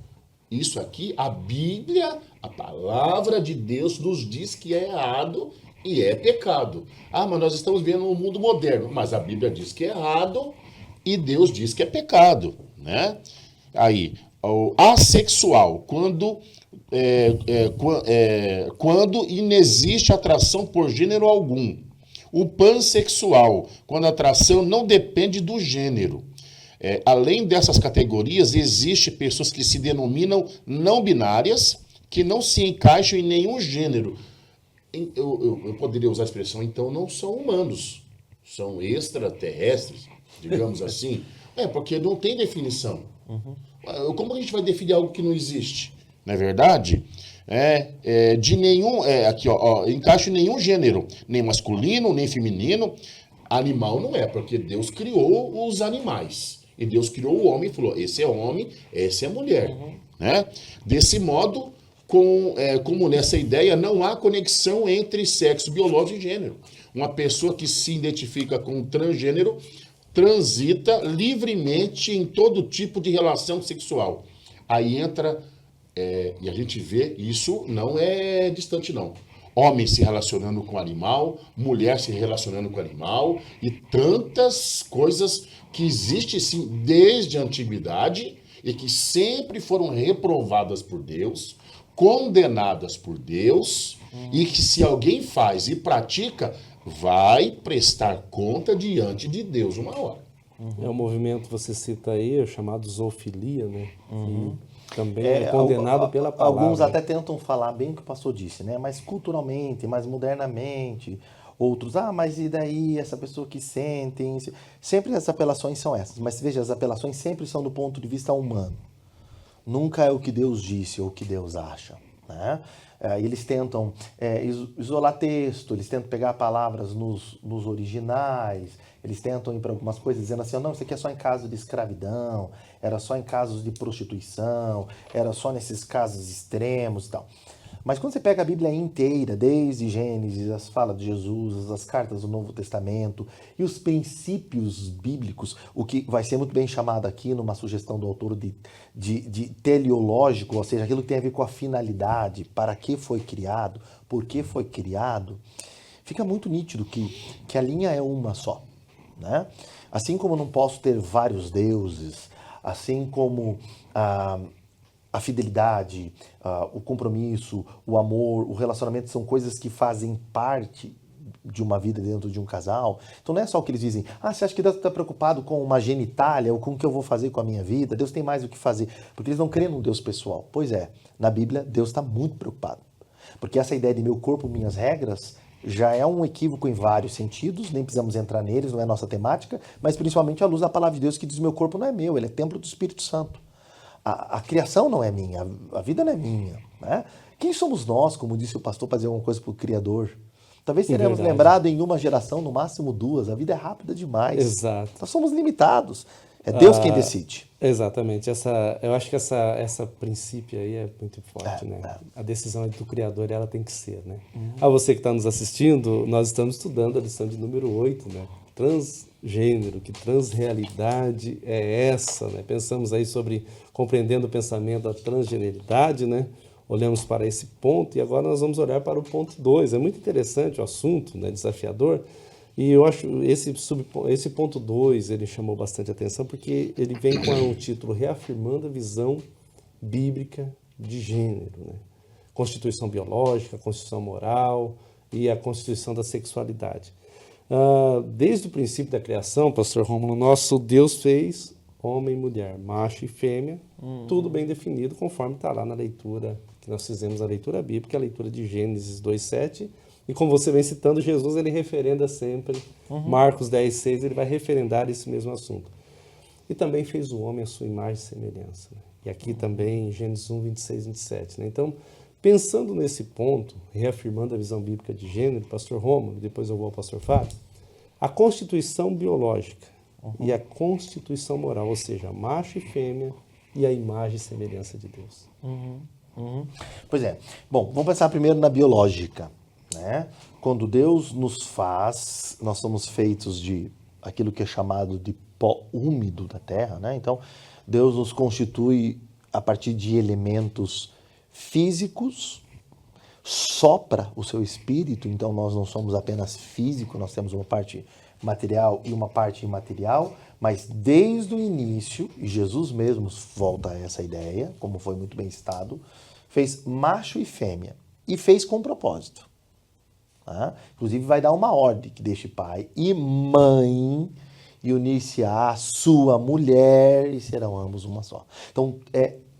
Isso aqui, a Bíblia, a palavra de Deus nos diz que é errado e é pecado. Ah, mas nós estamos vendo um mundo moderno, mas a Bíblia diz que é errado e Deus diz que é pecado, né? Aí, o assexual, quando inexiste atração por gênero algum. O pansexual, quando a atração não depende do gênero. Além dessas categorias, existem pessoas que se denominam não binárias, que não se encaixam em nenhum gênero. Eu poderia usar a expressão, então, não são humanos, são extraterrestres, digamos assim. Porque não tem definição. Como a gente vai definir algo que não existe? Não é verdade? De nenhum, encaixa em nenhum gênero, nem masculino, nem feminino. Animal não é, porque Deus criou os animais. E Deus criou o homem e falou, esse é homem, essa é mulher. Né? Desse modo, como nessa ideia, não há conexão entre sexo biológico e gênero. Uma pessoa que se identifica com transgênero transita livremente em todo tipo de relação sexual. Aí entra, e a gente vê, isso não é distante não. Homem se relacionando com animal, mulher se relacionando com animal, e tantas coisas que existem sim desde a antiguidade e que sempre foram reprovadas por Deus, condenadas por Deus, e que se alguém faz e pratica, vai prestar conta diante de Deus uma hora. É um movimento que você cita aí, o chamado zoofilia, né? Que também é condenado pela palavra. Alguns até tentam falar bem o que o pastor disse, né? Mas culturalmente, mais modernamente. Outros, mas e daí essa pessoa que sentem? Sempre as apelações são essas. Mas veja, as apelações sempre são do ponto de vista humano. Nunca é o que Deus disse ou o que Deus acha, né? Eles tentam isolar texto, eles tentam pegar palavras nos originais, eles tentam ir para algumas coisas dizendo assim, não, isso aqui é só em caso de escravidão, era só em casos de prostituição, era só nesses casos extremos e tal. Mas quando você pega a Bíblia inteira, desde Gênesis, as falas de Jesus, as cartas do Novo Testamento e os princípios bíblicos, o que vai ser muito bem chamado aqui numa sugestão do autor de teleológico, ou seja, aquilo que tem a ver com a finalidade, para que foi criado, por que foi criado, fica muito nítido que a linha é uma só, né? Assim como eu não posso ter vários deuses, assim como a fidelidade, o compromisso, o amor, o relacionamento são coisas que fazem parte de uma vida dentro de um casal. Então não é só o que eles dizem, você acha que Deus está preocupado com uma genitália ou com o que eu vou fazer com a minha vida? Deus tem mais o que fazer, porque eles não creem num Deus pessoal. Pois é, na Bíblia Deus está muito preocupado, porque essa ideia de meu corpo, minhas regras, já é um equívoco em vários sentidos, nem precisamos entrar neles, não é nossa temática, mas principalmente à luz da palavra de Deus que diz, meu corpo não é meu, ele é templo do Espírito Santo. A criação não é minha, a vida não é minha, né? Quem somos nós, como disse o pastor, para fazer alguma coisa para o Criador? Talvez seremos lembrados em uma geração, no máximo duas. A vida é rápida demais. Exato. Nós somos limitados. É Deus quem decide. Exatamente. Eu acho que essa princípio aí é muito forte, né? A decisão é do Criador e ela tem que ser, né? A você que está nos assistindo, nós estamos estudando a lição de número 8, né? Transgênero, que transrealidade é essa, né? Pensamos aí sobre compreendendo o pensamento da transgeneridade, né? Olhamos para esse ponto e agora nós vamos olhar para o ponto 2. É muito interessante o assunto, né? Desafiador. E eu acho esse ponto 2, ele chamou bastante atenção porque ele vem com um título reafirmando a visão bíblica de gênero, né? Constituição biológica, constituição moral e a constituição da sexualidade. Desde o princípio da criação, pastor Rômulo, nosso Deus fez homem e mulher, macho e fêmea, tudo bem definido, conforme está lá na leitura que nós fizemos, a leitura bíblica, a leitura de Gênesis 2:7, e como você vem citando, Jesus ele referenda sempre, Marcos 10:6, ele vai referendar esse mesmo assunto. E também fez o homem à sua imagem e semelhança, né? E aqui também Gênesis 1:26, 27, né? Então, pensando nesse ponto, reafirmando a visão bíblica de gênero, pastor Rômulo, depois eu vou ao pastor Fábio, a constituição biológica e a constituição moral, ou seja, macho e fêmea e a imagem e semelhança de Deus. Pois é. Bom, vamos pensar primeiro na biológica, né? Quando Deus nos faz, nós somos feitos de aquilo que é chamado de pó úmido da terra, né? Então, Deus nos constitui a partir de elementos físicos, sopra o seu espírito, então nós não somos apenas físico, nós temos uma parte material e uma parte imaterial, mas desde o início, e Jesus mesmo volta a essa ideia, como foi muito bem citado, fez macho e fêmea, e fez com propósito. Tá? Inclusive vai dar uma ordem, que deixe pai e mãe, e unir-se à sua mulher, e serão ambos uma só. Então,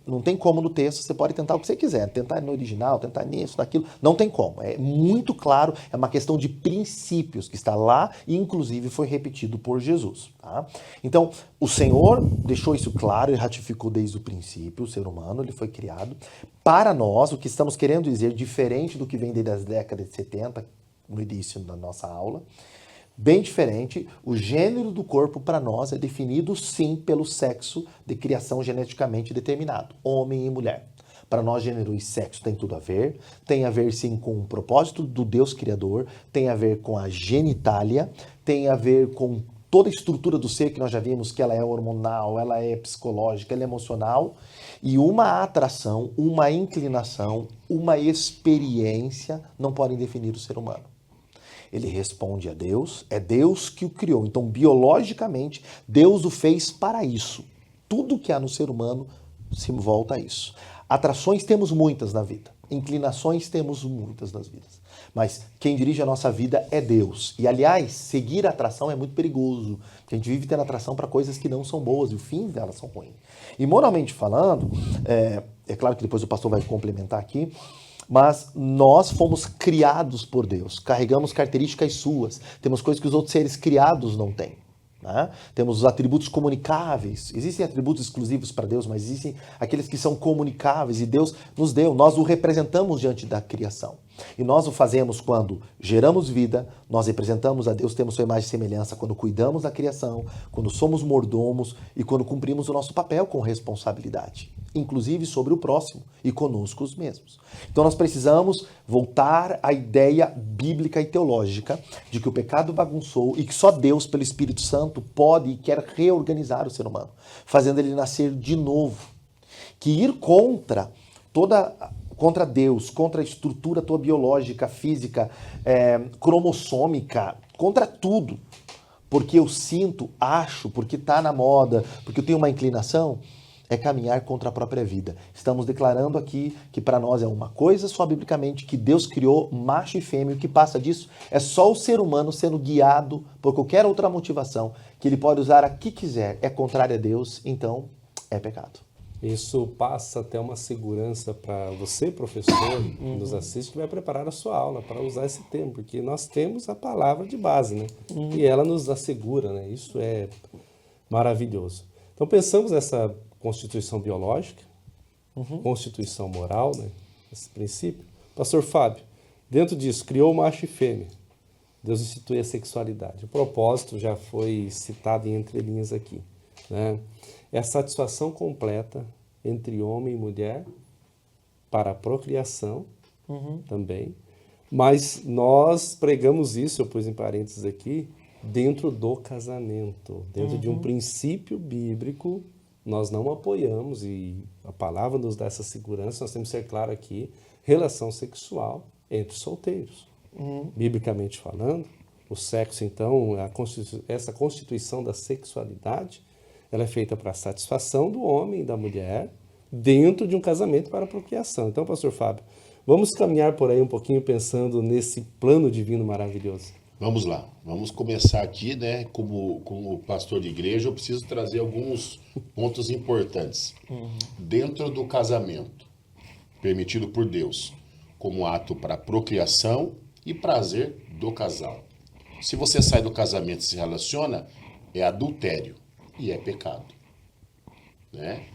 não tem como no texto, você pode tentar o que você quiser, tentar no original, tentar nisso, naquilo, não tem como. É muito claro, é uma questão de princípios que está lá e inclusive foi repetido por Jesus. Tá? Então, o Senhor deixou isso claro e ratificou desde o princípio, o ser humano, ele foi criado. Para nós, o que estamos querendo dizer, diferente do que vem desde as décadas de 70, no início da nossa aula, bem diferente, o gênero do corpo para nós é definido sim pelo sexo de criação geneticamente determinado, homem e mulher. Para nós, gênero e sexo tem tudo a ver sim com o propósito do Deus Criador, tem a ver com a genitália, tem a ver com toda a estrutura do ser que nós já vimos que ela é hormonal, ela é psicológica, ela é emocional, e uma atração, uma inclinação, uma experiência não podem definir o ser humano. Ele responde a Deus, é Deus que o criou. Então, biologicamente, Deus o fez para isso. Tudo que há no ser humano se volta a isso. Atrações temos muitas na vida, inclinações temos muitas nas vidas. Mas quem dirige a nossa vida é Deus. E, aliás, seguir a atração é muito perigoso, porque a gente vive tendo atração para coisas que não são boas e o fim delas são ruins. E, moralmente falando, é claro que depois o pastor vai complementar aqui, mas nós fomos criados por Deus, carregamos características suas, temos coisas que os outros seres criados não têm. Né? Temos os atributos comunicáveis, existem atributos exclusivos para Deus, mas existem aqueles que são comunicáveis e Deus nos deu, nós o representamos diante da criação. E nós o fazemos quando geramos vida, nós representamos a Deus, temos sua imagem e semelhança, quando cuidamos da criação, quando somos mordomos e quando cumprimos o nosso papel com responsabilidade, inclusive sobre o próximo e conosco os mesmos. Então nós precisamos voltar à ideia bíblica e teológica de que o pecado bagunçou e que só Deus, pelo Espírito Santo, pode e quer reorganizar o ser humano, fazendo ele nascer de novo. Que ir contra Deus, contra a estrutura tua biológica, física, cromossômica, contra tudo, porque eu sinto, acho, porque está na moda, porque eu tenho uma inclinação, é caminhar contra a própria vida. Estamos declarando aqui que para nós é uma coisa só biblicamente, que Deus criou macho e fêmea, o que passa disso é só o ser humano sendo guiado por qualquer outra motivação, que ele pode usar a que quiser, é contrária a Deus, então é pecado. Isso passa até uma segurança para você, professor, que nos assiste, que vai preparar a sua aula para usar esse termo, porque nós temos a palavra de base, né? E ela nos assegura, né? Isso é maravilhoso. Então pensamos nessa constituição biológica, constituição moral, né? Esse princípio. Pastor Fábio, dentro disso, criou macho e fêmea. Deus institui a sexualidade. O propósito já foi citado em entrelinhas aqui, né? É a satisfação completa entre homem e mulher para a procriação também. Mas nós pregamos isso, eu pus em parênteses aqui, dentro do casamento, dentro de um princípio bíblico. Nós não apoiamos, e a palavra nos dá essa segurança, nós temos que ser claro aqui, relação sexual entre solteiros. Biblicamente falando, o sexo, então, essa constituição da sexualidade, ela é feita para a satisfação do homem e da mulher dentro de um casamento para a procriação. Então, pastor Fábio, vamos caminhar por aí um pouquinho pensando nesse plano divino maravilhoso. Vamos lá, vamos começar aqui, né? Como pastor de igreja, eu preciso trazer alguns pontos importantes. Dentro do casamento, permitido por Deus, como ato para procriação e prazer do casal. Se você sai do casamento e se relaciona, é adultério e é pecado, né?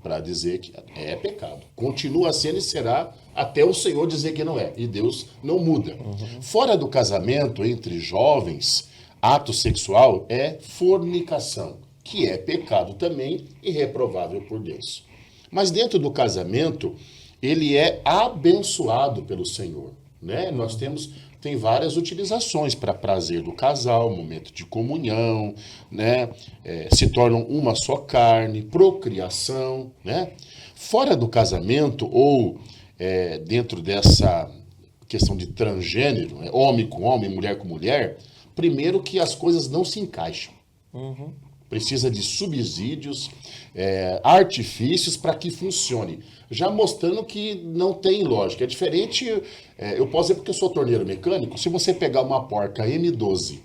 Para dizer que é pecado. Continua sendo e será até o Senhor dizer que não é. E Deus não muda. Fora do casamento, entre jovens, ato sexual é fornicação, que é pecado também e reprovável por Deus. Mas dentro do casamento, ele é abençoado pelo Senhor. né? Tem várias utilizações para prazer do casal, momento de comunhão, né? Se tornam uma só carne, procriação, né? Fora do casamento ou dentro dessa questão de transgênero, né? Homem com homem, mulher com mulher, primeiro que as coisas não se encaixam. Precisa de subsídios, artifícios para que funcione. Já mostrando que não tem lógica. É diferente, eu posso dizer porque eu sou torneiro mecânico, se você pegar uma porca M12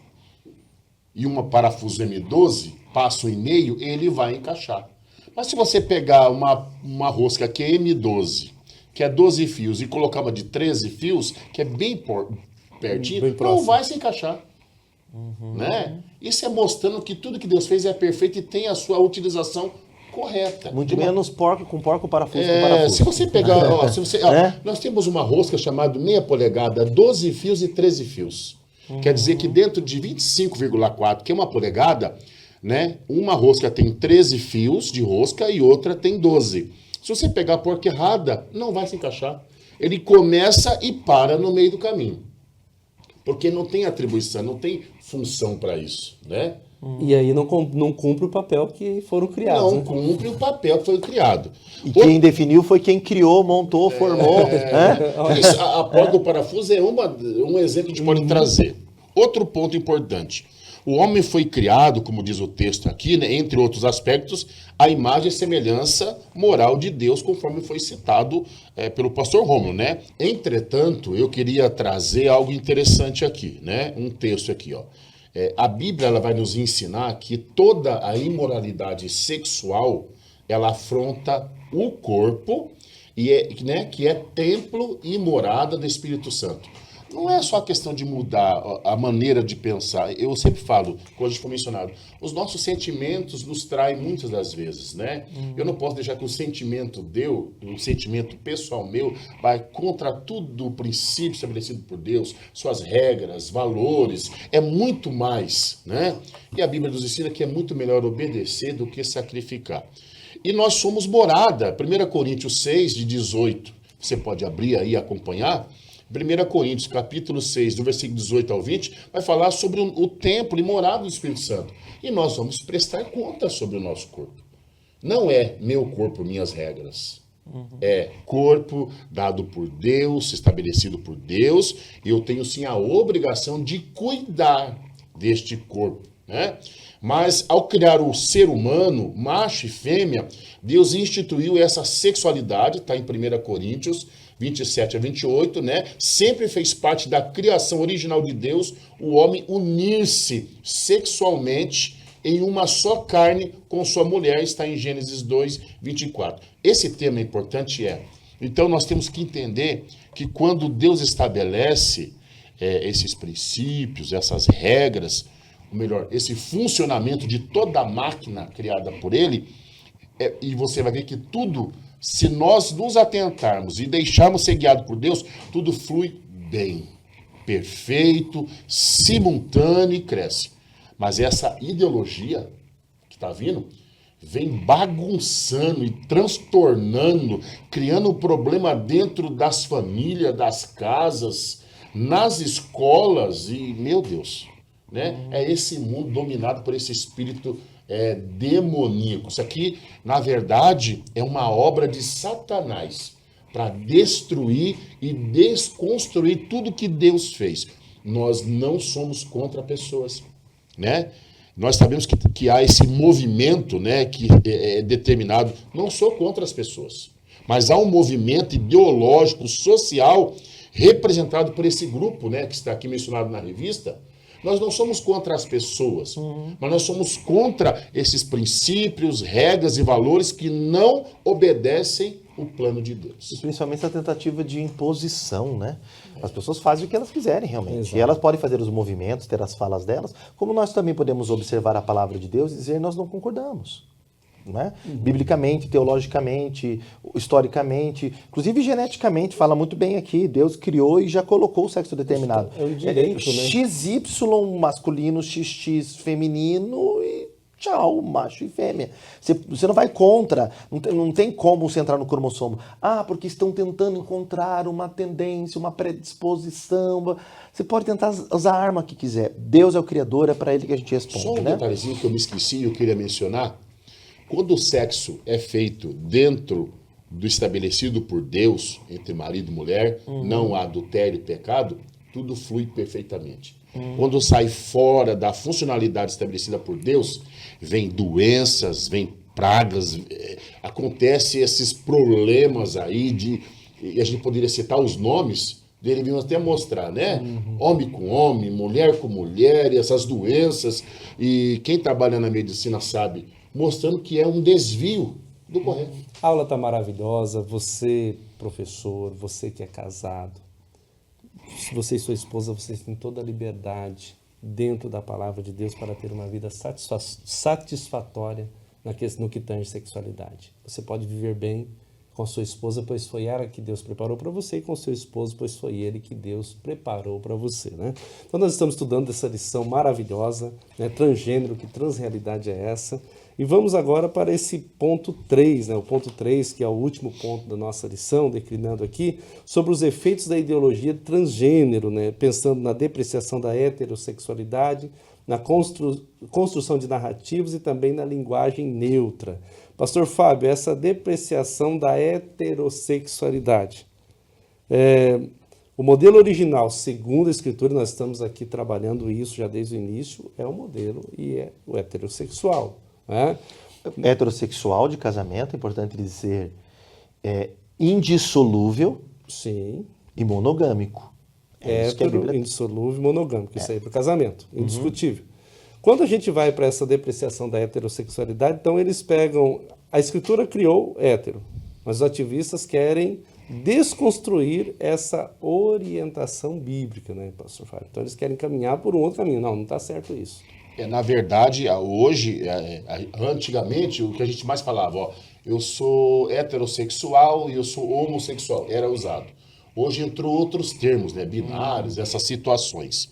e uma parafuso M12, passo e meio, ele vai encaixar. Mas se você pegar uma rosca que é M12, que é 12 fios, e colocar uma de 13 fios, que é bem pertinho, bem não próximo. vai se encaixar. Né? Isso é mostrando que tudo que Deus fez é perfeito e tem a sua utilização correta. Muito menos porco com porco, parafuso com parafuso. Se você pegar, nós temos uma rosca chamada meia polegada, 12 fios e 13 fios. Quer dizer que dentro de 25,4, que é uma polegada, né, uma rosca tem 13 fios de rosca e outra tem 12. Se você pegar a porca errada, não vai se encaixar. Ele começa e para no meio do caminho. Porque não tem atribuição, não tem função para isso, né? E aí não cumpre o papel que foram criados. Não né? cumpre o papel que foi criado. E quem definiu foi quem criou, montou, formou. Né? Isso, a porta do parafuso é um exemplo que a gente pode trazer. Outro ponto importante. O homem foi criado, como diz o texto aqui, né, entre outros aspectos, a imagem e semelhança moral de Deus, conforme foi citado pelo pastor Rômulo, né? Entretanto, eu queria trazer algo interessante aqui, né? Um texto aqui, ó. A Bíblia ela vai nos ensinar que toda a imoralidade sexual, ela afronta o corpo, que é templo e morada do Espírito Santo. Não é só a questão de mudar a maneira de pensar. Eu sempre falo, quando a gente foi mencionado, os nossos sentimentos nos traem muitas das vezes, né? Eu não posso deixar que o sentimento um sentimento pessoal meu, vai contra tudo o princípio estabelecido por Deus, suas regras, valores, é muito mais, né? E a Bíblia nos ensina que é muito melhor obedecer do que sacrificar. E nós somos morada, 1 Coríntios 6, de 18, você pode abrir aí e acompanhar. 1 Coríntios, capítulo 6, do versículo 18 ao 20, vai falar sobre o templo e morada do Espírito Santo. E nós vamos prestar conta sobre o nosso corpo. Não é meu corpo, minhas regras. É corpo dado por Deus, estabelecido por Deus, e eu tenho sim a obrigação de cuidar deste corpo, né? Mas ao criar o ser humano, macho e fêmea, Deus instituiu essa sexualidade, está em 1 Coríntios 27 a 28, né? Sempre fez parte da criação original de Deus o homem unir-se sexualmente em uma só carne com sua mulher, está em Gênesis 2, 24. Esse tema é importante, Então nós temos que entender que quando Deus estabelece esses princípios, essas regras, ou melhor, esse funcionamento de toda a máquina criada por Ele, e você vai ver que tudo, se nós nos atentarmos e deixarmos ser guiado por Deus, tudo flui bem, perfeito, simultâneo e cresce. Mas essa ideologia que está vindo, vem bagunçando e transtornando, criando problema dentro das famílias, das casas, nas escolas e, meu Deus, né? É esse mundo dominado por esse espírito demoníaco. Isso aqui, na verdade, é uma obra de Satanás para destruir e desconstruir tudo que Deus fez. Nós não somos contra pessoas, né? Nós sabemos que há esse movimento, né, que é determinado. Não sou contra as pessoas, mas há um movimento ideológico, social, representado por esse grupo, né, que está aqui mencionado na revista. Nós não somos contra as pessoas, mas nós somos contra esses princípios, regras e valores que não obedecem o plano de Deus. E principalmente essa tentativa de imposição, né? As pessoas fazem o que elas quiserem realmente. Exato. E elas podem fazer os movimentos, ter as falas delas, como nós também podemos observar a palavra de Deus e dizer nós não concordamos. Né? Biblicamente, teologicamente, historicamente, inclusive geneticamente, fala muito bem aqui, Deus criou e já colocou o sexo determinado. É um direito, né? XY masculino, XX feminino e tchau, macho e fêmea. Você não vai contra, não tem como você entrar no cromossomo. Porque estão tentando encontrar uma tendência, uma predisposição. Você pode tentar usar a arma que quiser. Deus é o Criador, é para Ele que a gente responde. Só um detalhezinho que eu me esqueci e eu queria mencionar. Quando o sexo é feito dentro do estabelecido por Deus, entre marido e mulher, não há adultério e pecado, tudo flui perfeitamente. Quando sai fora da funcionalidade estabelecida por Deus, vem doenças, vem pragas, acontece esses problemas aí e a gente poderia citar os nomes, deveríamos até mostrar, né? Homem com homem, mulher com mulher, e essas doenças, e quem trabalha na medicina sabe, mostrando que é um desvio do correto. A aula está maravilhosa, você, professor, você que é casado, você e sua esposa, vocês têm toda a liberdade dentro da palavra de Deus para ter uma vida satisfatória no que tange sexualidade. Você pode viver bem com sua esposa, pois foi ela que Deus preparou para você, e com seu esposo, pois foi ele que Deus preparou para você, né? Então nós estamos estudando essa lição maravilhosa, né? Transgênero, que transrealidade é essa? E vamos agora para esse ponto 3, né? O ponto 3, que é o último ponto da nossa lição, declinando aqui, sobre os efeitos da ideologia transgênero, né? Pensando na depreciação da heterossexualidade, na construção de narrativos e também na linguagem neutra. Pastor Fábio, essa depreciação da heterossexualidade. O modelo original, segundo a Escritura, nós estamos aqui trabalhando isso já desde o início, é o modelo e é o heterossexual. Né? Heterossexual de casamento, é importante dizer, indissolúvel. Sim. E monogâmico. Indissolúvel e monogâmico. Isso aí é para o casamento, indiscutível. Quando a gente vai para essa depreciação da heterossexualidade, então eles pegam... A Escritura criou hétero, mas os ativistas querem desconstruir essa orientação bíblica, né, pastor Fábio? Então eles querem caminhar por um outro caminho. Não está certo isso. Na verdade, hoje, antigamente, o que a gente mais falava, eu sou heterossexual e eu sou homossexual, era usado. Hoje entrou outros termos, né, binários, essas situações.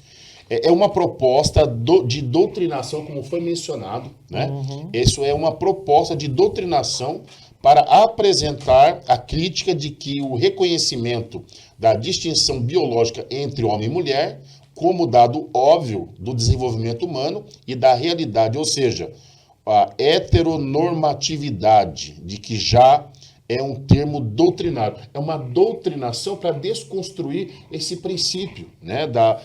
É uma proposta de doutrinação, como foi mencionado, né? Isso é uma proposta de doutrinação para apresentar a crítica de que o reconhecimento da distinção biológica entre homem e mulher como dado óbvio do desenvolvimento humano e da realidade, ou seja, a heteronormatividade, de que já é um termo doutrinário. É uma doutrinação para desconstruir esse princípio, né, da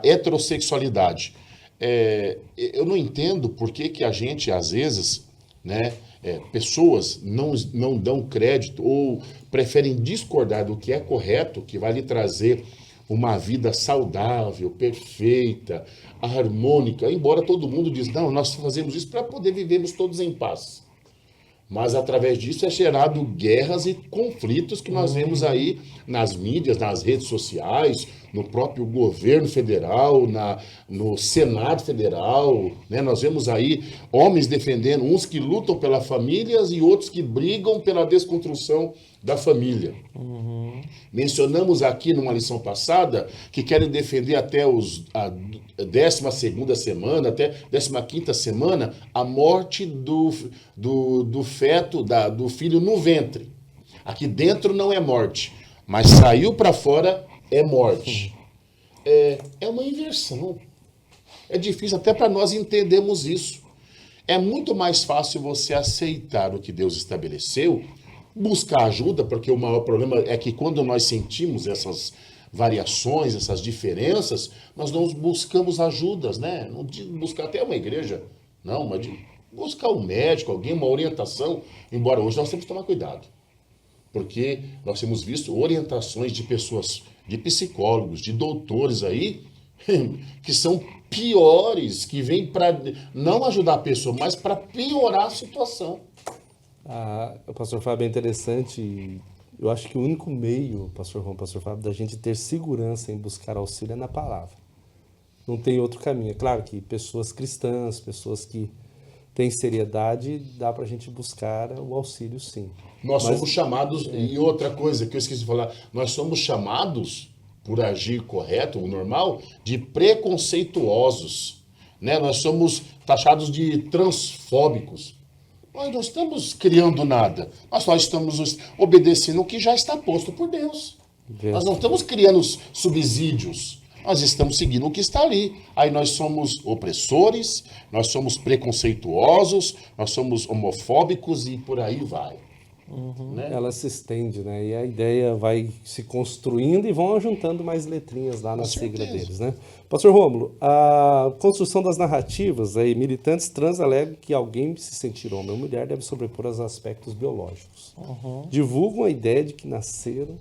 heterossexualidade. Eu não entendo por que a gente, às vezes, né, pessoas não dão crédito ou preferem discordar do que é correto, que vai lhe trazer uma vida saudável, perfeita, harmônica, embora todo mundo diz, não, nós fazemos isso para poder vivermos todos em paz. Mas através disso é gerado guerras e conflitos que nós vemos aí nas mídias, nas redes sociais, no próprio governo federal, no Senado Federal, né? Nós vemos aí homens defendendo, uns que lutam pelas famílias e outros que brigam pela desconstrução da família. Mencionamos aqui numa lição passada que querem defender até a 12ª semana, até 15ª semana, a morte do feto, do filho no ventre. Aqui dentro não é morte, mas saiu para fora é morte. É uma inversão. É difícil até para nós entendermos isso. É muito mais fácil você aceitar o que Deus estabeleceu, buscar ajuda, porque o maior problema é que quando nós sentimos essas variações, essas diferenças, nós não buscamos ajudas, né? Não de buscar até uma igreja, não, mas de buscar um médico, alguém, uma orientação, embora hoje nós temos que tomar cuidado, porque nós temos visto orientações de pessoas, de psicólogos, de doutores aí, que são piores, que vêm para não ajudar a pessoa, mas para piorar a situação. O pastor Fábio é interessante. Eu acho que o único meio, pastor João, pastor Fábio, da gente ter segurança em buscar auxílio é na palavra. Não tem outro caminho. É claro que pessoas cristãs, pessoas que têm seriedade, dá para a gente buscar o auxílio, sim. Nós somos chamados, e outra coisa que eu esqueci de falar, nós somos chamados, por agir correto, o normal, de preconceituosos. né? Nós somos taxados de transfóbicos. Nós não estamos criando nada, mas nós estamos obedecendo o que já está posto por Deus. Nós não estamos criando subsídios, nós estamos seguindo o que está ali. Aí nós somos opressores, nós somos preconceituosos, nós somos homofóbicos e por aí vai. Né? Ela se estende, né? E a ideia vai se construindo e vão juntando mais letrinhas lá na sigla deles, né? Pastor Rômulo, a construção das narrativas, aí, militantes trans alegam que alguém se sentir homem ou mulher deve sobrepor os aspectos biológicos. Divulgam a ideia de que nasceram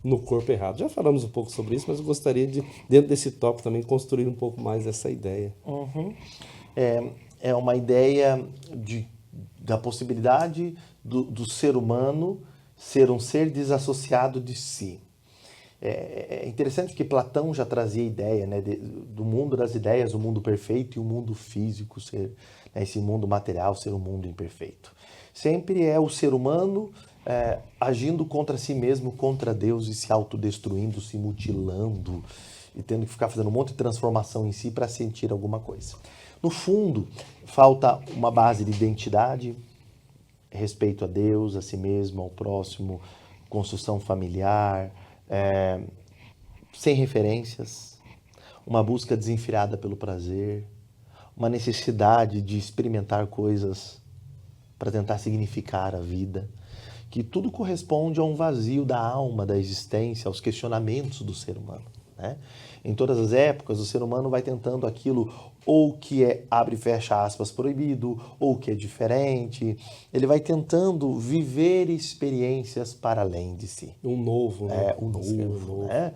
no corpo errado. Já falamos um pouco sobre isso, mas eu gostaria de, dentro desse tópico também, construir um pouco mais essa ideia. É uma ideia da possibilidade do ser humano ser um ser desassociado de si. É interessante que Platão já trazia a ideia, né, do mundo das ideias, o mundo perfeito e o mundo físico, ser, né, esse mundo material ser um mundo imperfeito. Sempre é o ser humano agindo contra si mesmo, contra Deus e se autodestruindo, se mutilando e tendo que ficar fazendo um monte de transformação em si para sentir alguma coisa. No fundo, falta uma base de identidade, respeito a Deus, a si mesmo, ao próximo, construção familiar, sem referências, uma busca desenfreada pelo prazer, uma necessidade de experimentar coisas para tentar significar a vida, que tudo corresponde a um vazio da alma, da existência, aos questionamentos do ser humano, né? Em todas as épocas, o ser humano vai tentando aquilo ou que é, abre e fecha aspas, proibido, ou que é diferente. Ele vai tentando viver experiências para além de si. Um novo, né? Um novo, né?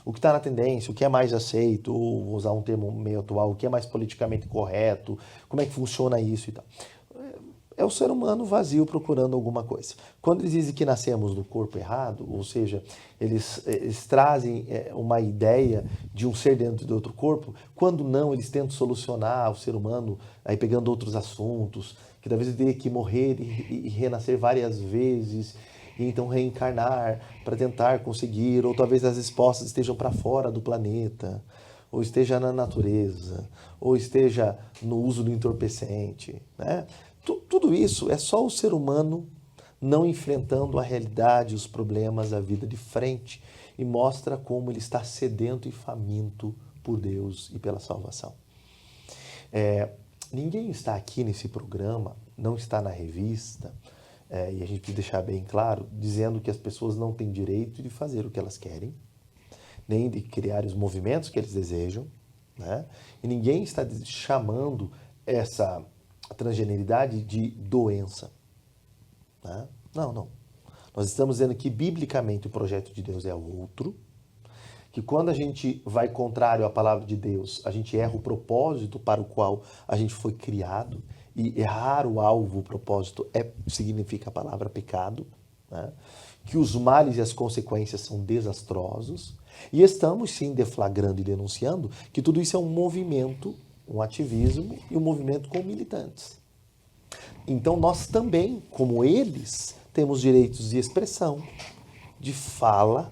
O que está na tendência, o que é mais aceito, ou vou usar um termo meio atual, o que é mais politicamente correto, como é que funciona isso e tal. É o ser humano vazio procurando alguma coisa. Quando eles dizem que nascemos no corpo errado, ou seja, eles trazem uma ideia de um ser dentro de outro corpo, quando não, eles tentam solucionar o ser humano, aí pegando outros assuntos, que talvez ele tenha que morrer e renascer várias vezes, e então reencarnar para tentar conseguir, ou talvez as respostas estejam para fora do planeta, ou esteja na natureza, ou esteja no uso do entorpecente, né? Tudo isso é só o ser humano não enfrentando a realidade, os problemas, a vida de frente e mostra como ele está sedento e faminto por Deus e pela salvação. Ninguém está aqui nesse programa, não está na revista, e a gente precisa deixar bem claro, dizendo que as pessoas não têm direito de fazer o que elas querem, nem de criar os movimentos que eles desejam, né? E ninguém está chamando essa transgeneridade de doença, né? Não. Nós estamos dizendo que biblicamente o projeto de Deus é outro, que quando a gente vai contrário à palavra de Deus, a gente erra o propósito para o qual a gente foi criado, e errar o alvo, o propósito, significa a palavra pecado, né? Que os males e as consequências são desastrosos, e estamos sim deflagrando e denunciando que tudo isso é um movimento, um ativismo e um movimento com militantes. Então nós também, como eles, temos direitos de expressão, de fala,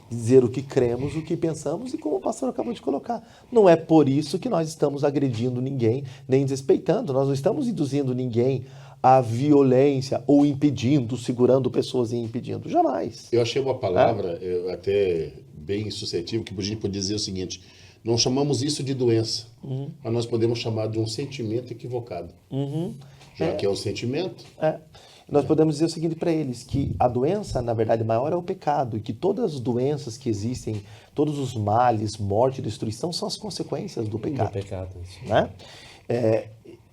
de dizer o que cremos, o que pensamos e como o pastor acabou de colocar. Não é por isso que nós estamos agredindo ninguém, nem desrespeitando. Nós não estamos induzindo ninguém à violência ou impedindo, segurando pessoas e impedindo. Jamais. Eu achei uma palavra até bem suscetível, que a gente pode dizer o seguinte: não chamamos isso de doença, mas nós podemos chamar de um sentimento equivocado. Já que é um sentimento. Nós podemos dizer o seguinte para eles, que a doença, na verdade, maior é o pecado, e que todas as doenças que existem, todos os males, morte e destruição, são as consequências do pecado. Né?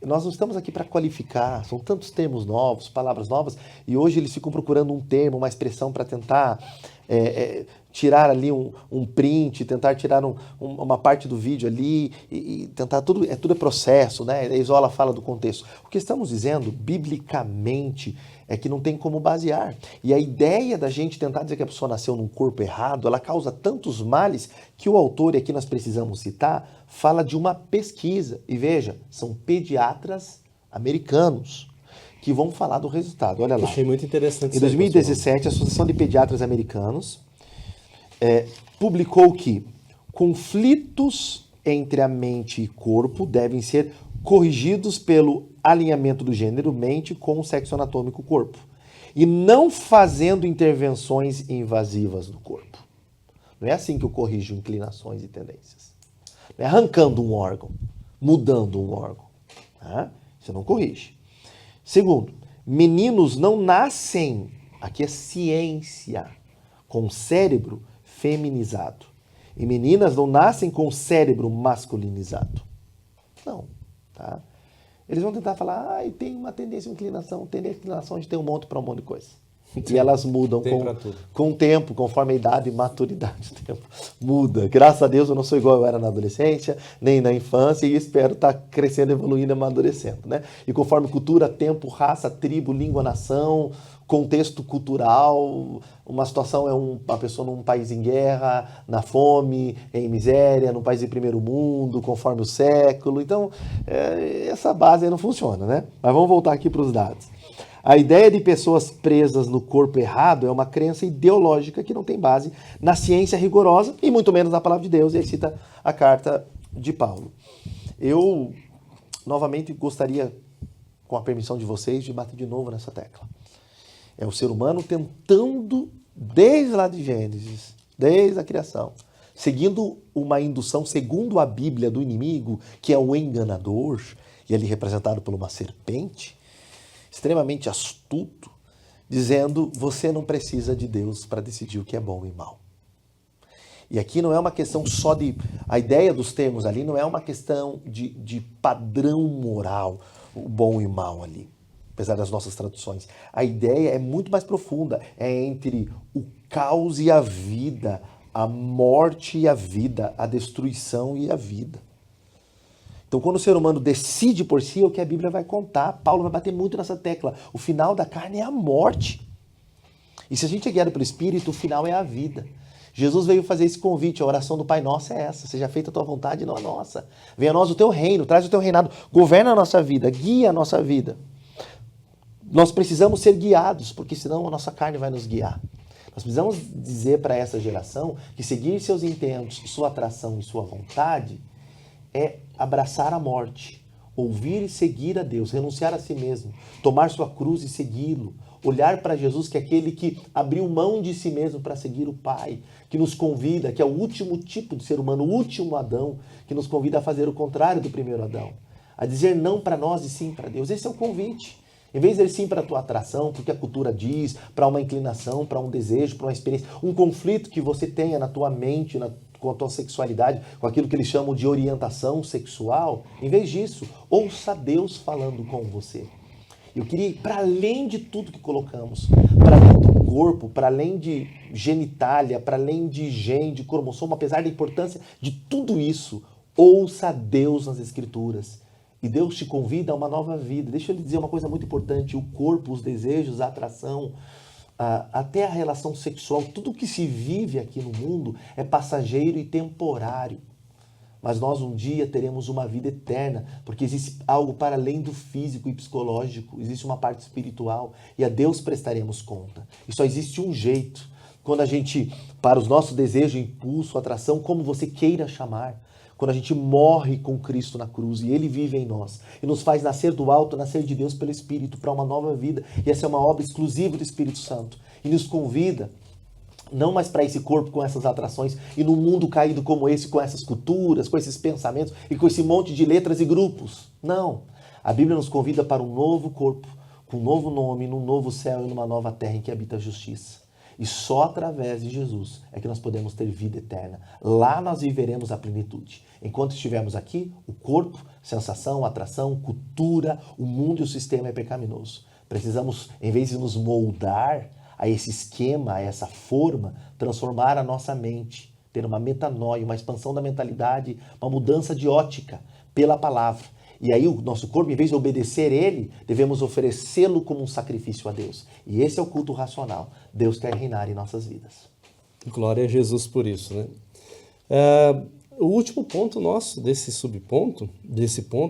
Nós não estamos aqui para qualificar, são tantos termos novos, palavras novas, e hoje eles ficam procurando um termo, uma expressão para tentar tirar ali um print, tentar tirar uma parte do vídeo ali e tentar tudo é processo, né? A Isola fala do contexto. O que estamos dizendo, biblicamente, é que não tem como basear. E a ideia da gente tentar dizer que a pessoa nasceu num corpo errado, ela causa tantos males que o autor, e aqui nós precisamos citar, fala de uma pesquisa. E veja, são pediatras americanos que vão falar do resultado. Olha lá. Achei muito interessante. Em 2017, a Associação de Pediatras Americanos publicou que conflitos entre a mente e corpo devem ser corrigidos pelo alinhamento do gênero mente com o sexo anatômico corpo. E não fazendo intervenções invasivas no corpo. Não é assim que eu corrijo inclinações e tendências. Não é arrancando um órgão, mudando um órgão. Tá? Você não corrige. Segundo, meninos não nascem, aqui é ciência, com cérebro feminizado. E meninas não nascem com cérebro masculinizado. Não. Tá? Eles vão tentar falar, tem uma tendência, uma inclinação. Tendência e inclinação, a gente tem um monte para um monte de coisa. E elas mudam com o tempo, conforme a idade e maturidade do tempo. Muda. Graças a Deus eu não sou igual eu era na adolescência, nem na infância, e espero estar crescendo, evoluindo e amadurecendo. Né? E conforme cultura, tempo, raça, tribo, língua, nação, contexto cultural, uma situação é uma pessoa num país em guerra, na fome, em miséria, num país de primeiro mundo, conforme o século. Então, essa base aí não funciona, né? Mas vamos voltar aqui para os dados. A ideia de pessoas presas no corpo errado é uma crença ideológica que não tem base na ciência rigorosa e muito menos na palavra de Deus. E aí cita a carta de Paulo. Eu, novamente, gostaria, com a permissão de vocês, de bater de novo nessa tecla. É o ser humano tentando, desde lá de Gênesis, desde a criação, seguindo uma indução segundo a Bíblia do inimigo, que é o enganador, e ali representado por uma serpente, extremamente astuto, dizendo, você não precisa de Deus para decidir o que é bom e mal. E aqui não é uma questão só de... A ideia dos termos ali não é uma questão de padrão moral, o bom e o mal ali, apesar das nossas traduções. A ideia é muito mais profunda, é entre o caos e a vida, a morte e a vida, a destruição e a vida. Então, quando o ser humano decide por si, é o que a Bíblia vai contar. Paulo vai bater muito nessa tecla. O final da carne é a morte. E se a gente é guiado pelo Espírito, o final é a vida. Jesus veio fazer esse convite, a oração do Pai Nosso é essa. Seja feita a tua vontade e não a nossa. Venha a nós o teu reino, traz o teu reinado, governa a nossa vida, guia a nossa vida. Nós precisamos ser guiados, porque senão a nossa carne vai nos guiar. Nós precisamos dizer para essa geração que seguir seus intentos, sua atração e sua vontade é abraçar a morte, ouvir e seguir a Deus, renunciar a si mesmo, tomar sua cruz e segui-lo, olhar para Jesus, que é aquele que abriu mão de si mesmo para seguir o Pai, que nos convida, que é o último tipo de ser humano, o último Adão, que nos convida a fazer o contrário do primeiro Adão, a dizer não para nós e sim para Deus. Esse é o convite. Em vez de dizer sim para a tua atração, porque a cultura diz, para uma inclinação, para um desejo, para uma experiência, um conflito que você tenha na tua mente, com a tua sexualidade, com aquilo que eles chamam de orientação sexual, em vez disso, ouça Deus falando com você. Eu queria ir para além de tudo que colocamos, para além do corpo, para além de genitália, para além de gene, de cromossomo, apesar da importância de tudo isso, ouça Deus nas Escrituras. E Deus te convida a uma nova vida. Deixa eu lhe dizer uma coisa muito importante, o corpo, os desejos, a atração, até a relação sexual, tudo que se vive aqui no mundo é passageiro e temporário. Mas nós um dia teremos uma vida eterna, porque existe algo para além do físico e psicológico, existe uma parte espiritual, e a Deus prestaremos conta. E só existe um jeito, quando a gente, para os nossos desejos, impulso, atração, como você queira chamar, quando a gente morre com Cristo na cruz e Ele vive em nós e nos faz nascer do alto, nascer de Deus pelo Espírito para uma nova vida. E essa é uma obra exclusiva do Espírito Santo. E nos convida não mais para esse corpo com essas atrações e num mundo caído como esse, com essas culturas, com esses pensamentos e com esse monte de letras e grupos. Não. A Bíblia nos convida para um novo corpo, com um novo nome, num novo céu e numa nova terra em que habita a justiça. E só através de Jesus é que nós podemos ter vida eterna. Lá nós viveremos a plenitude. Enquanto estivermos aqui, o corpo, sensação, atração, cultura, o mundo e o sistema é pecaminoso. Precisamos, em vez de nos moldar a esse esquema, a essa forma, transformar a nossa mente, ter uma metanoia, uma expansão da mentalidade, uma mudança de ótica pela palavra. E aí o nosso corpo, em vez de obedecer ele, devemos oferecê-lo como um sacrifício a Deus. E esse é o culto racional. Deus quer reinar em nossas vidas. Glória a Jesus por isso, né? O último ponto nosso desse subponto,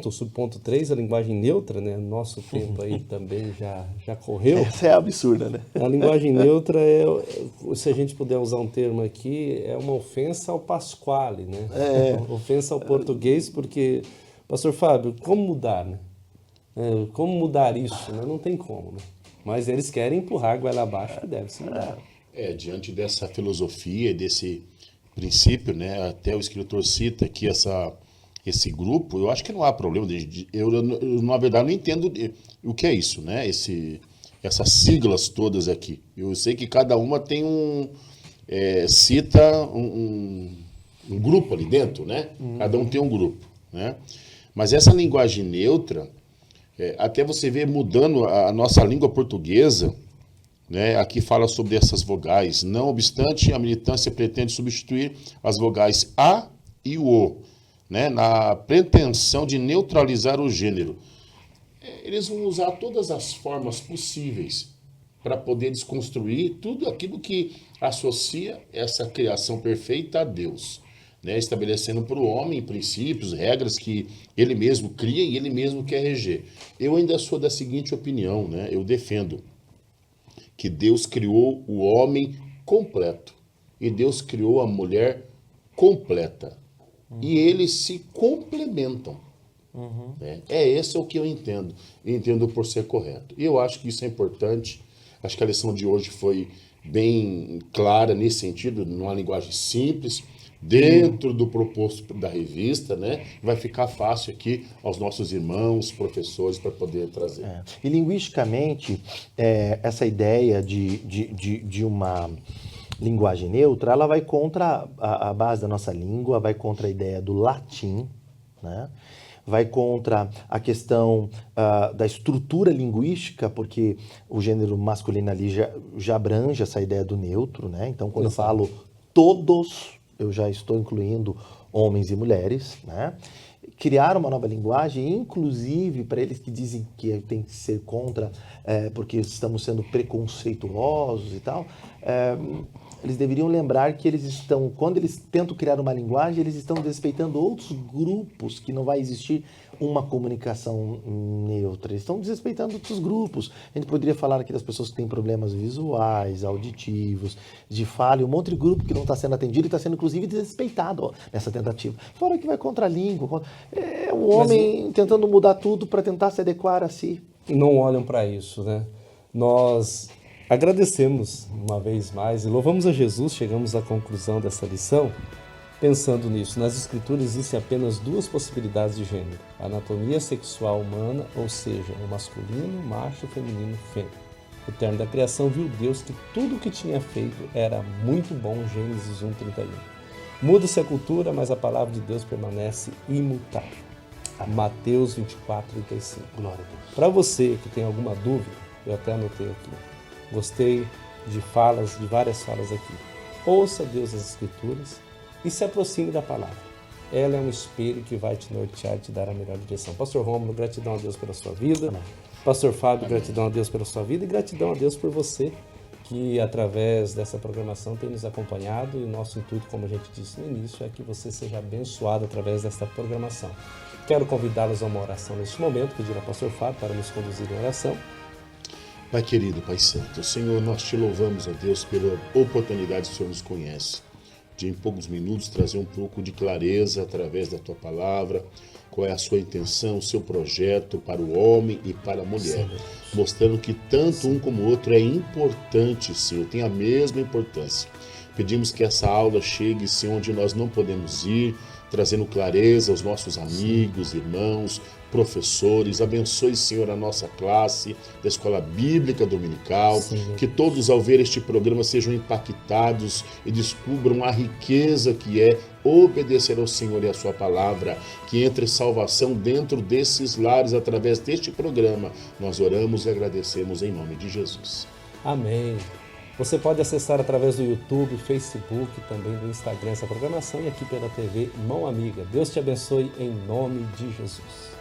o subponto 3, a linguagem neutra, né? Nosso tempo aí também já correu. Essa é absurda, né? A linguagem neutra se a gente puder usar um termo aqui, é uma ofensa ao Pasquale, né? Ofensa ao português, porque, Pastor Fábio, como mudar, né? Como mudar isso? Né? Não tem como, né? Mas eles querem empurrar a goela abaixo que deve se mudar. Diante dessa filosofia, desse princípio, né? Até o escritor cita aqui esse grupo, eu acho que não há problema. Eu na verdade, não entendo o que é isso, né? Essas siglas todas aqui. Eu sei que cada uma tem cita um grupo ali dentro, né? Cada um tem um grupo, né? Mas essa linguagem neutra, até você vê mudando a nossa língua portuguesa, né? Aqui fala sobre essas vogais. Não obstante, a militância pretende substituir as vogais A e o O, né? Na pretensão de neutralizar o gênero. Eles vão usar todas as formas possíveis para poder desconstruir tudo aquilo que associa essa criação perfeita a Deus, né? Estabelecendo para o homem princípios, regras que ele mesmo cria e ele mesmo quer reger. Eu ainda sou da seguinte opinião, né? Eu defendo que Deus criou o homem completo e Deus criou a mulher completa. E eles se complementam. Né? Esse é o que eu entendo por ser correto. E eu acho que isso é importante. Acho que a lição de hoje foi bem clara nesse sentido, numa linguagem simples, dentro do proposto da revista, né? Vai ficar fácil aqui aos nossos irmãos, professores, para poder trazer. E linguisticamente, essa ideia de uma linguagem neutra, ela vai contra a base da nossa língua, vai contra a ideia do latim, né? Vai contra a questão da estrutura linguística, porque o gênero masculino ali já abrange essa ideia do neutro, né? Então, quando eu falo todos, eu já estou incluindo homens e mulheres, né? Criar uma nova linguagem, inclusive para eles que dizem que tem que ser contra, porque estamos sendo preconceituosos e tal, eles deveriam lembrar que eles estão, quando eles tentam criar uma linguagem, eles estão desrespeitando outros grupos, que não vai existir uma comunicação neutra. Eles estão desrespeitando outros grupos. A gente poderia falar aqui das pessoas que têm problemas visuais, auditivos, de falha, um monte de grupo que não está sendo atendido e está sendo, inclusive, desrespeitado nessa tentativa. Fora que vai contra a língua. É um homem tentando mudar tudo para tentar se adequar a si. Não olham para isso, né? Nós agradecemos uma vez mais e louvamos a Jesus. Chegamos à conclusão dessa lição pensando nisso. Nas Escrituras existem apenas duas possibilidades de gênero: a anatomia sexual humana, ou seja, o masculino, macho, feminino, fêmea. O termo da criação viu Deus que tudo o que tinha feito era muito bom, Gênesis 1:31. Muda-se a cultura, mas a palavra de Deus permanece imutável. Mateus 24:35. Glória a Deus. Para você que tem alguma dúvida, eu até anotei aqui. Gostei de várias falas aqui. Ouça Deus as Escrituras e se aproxime da palavra. Ela é um espelho que vai te nortear e te dar a melhor direção. Pastor Rômulo, gratidão a Deus pela sua vida. Amém. Pastor Fábio, gratidão a Deus pela sua vida e gratidão a Deus por você que através dessa programação tem nos acompanhado, e o nosso intuito, como a gente disse no início, é que você seja abençoado através desta programação. Quero convidá-los a uma oração neste momento, pedir ao pastor Fábio para nos conduzir em oração. Pai querido, Pai Santo, Senhor, nós te louvamos, a Deus, pela oportunidade que o Senhor nos conhece, de em poucos minutos trazer um pouco de clareza através da Tua Palavra, qual é a sua intenção, o seu projeto para o homem e para a mulher, mostrando que tanto um como o outro é importante, Senhor, tem a mesma importância. Pedimos que essa aula chegue, Senhor, onde nós não podemos ir, trazendo clareza aos nossos amigos, irmãos, professores. Abençoe, Senhor, a nossa classe da Escola Bíblica Dominical. Sim. Que todos, ao ver este programa, sejam impactados e descubram a riqueza que é obedecer ao Senhor e à sua palavra. Que entre salvação dentro desses lares através deste programa. Nós oramos e agradecemos em nome de Jesus. Amém. Você pode acessar através do YouTube, Facebook, também do Instagram essa programação, e aqui pela TV Mão Amiga. Deus te abençoe em nome de Jesus.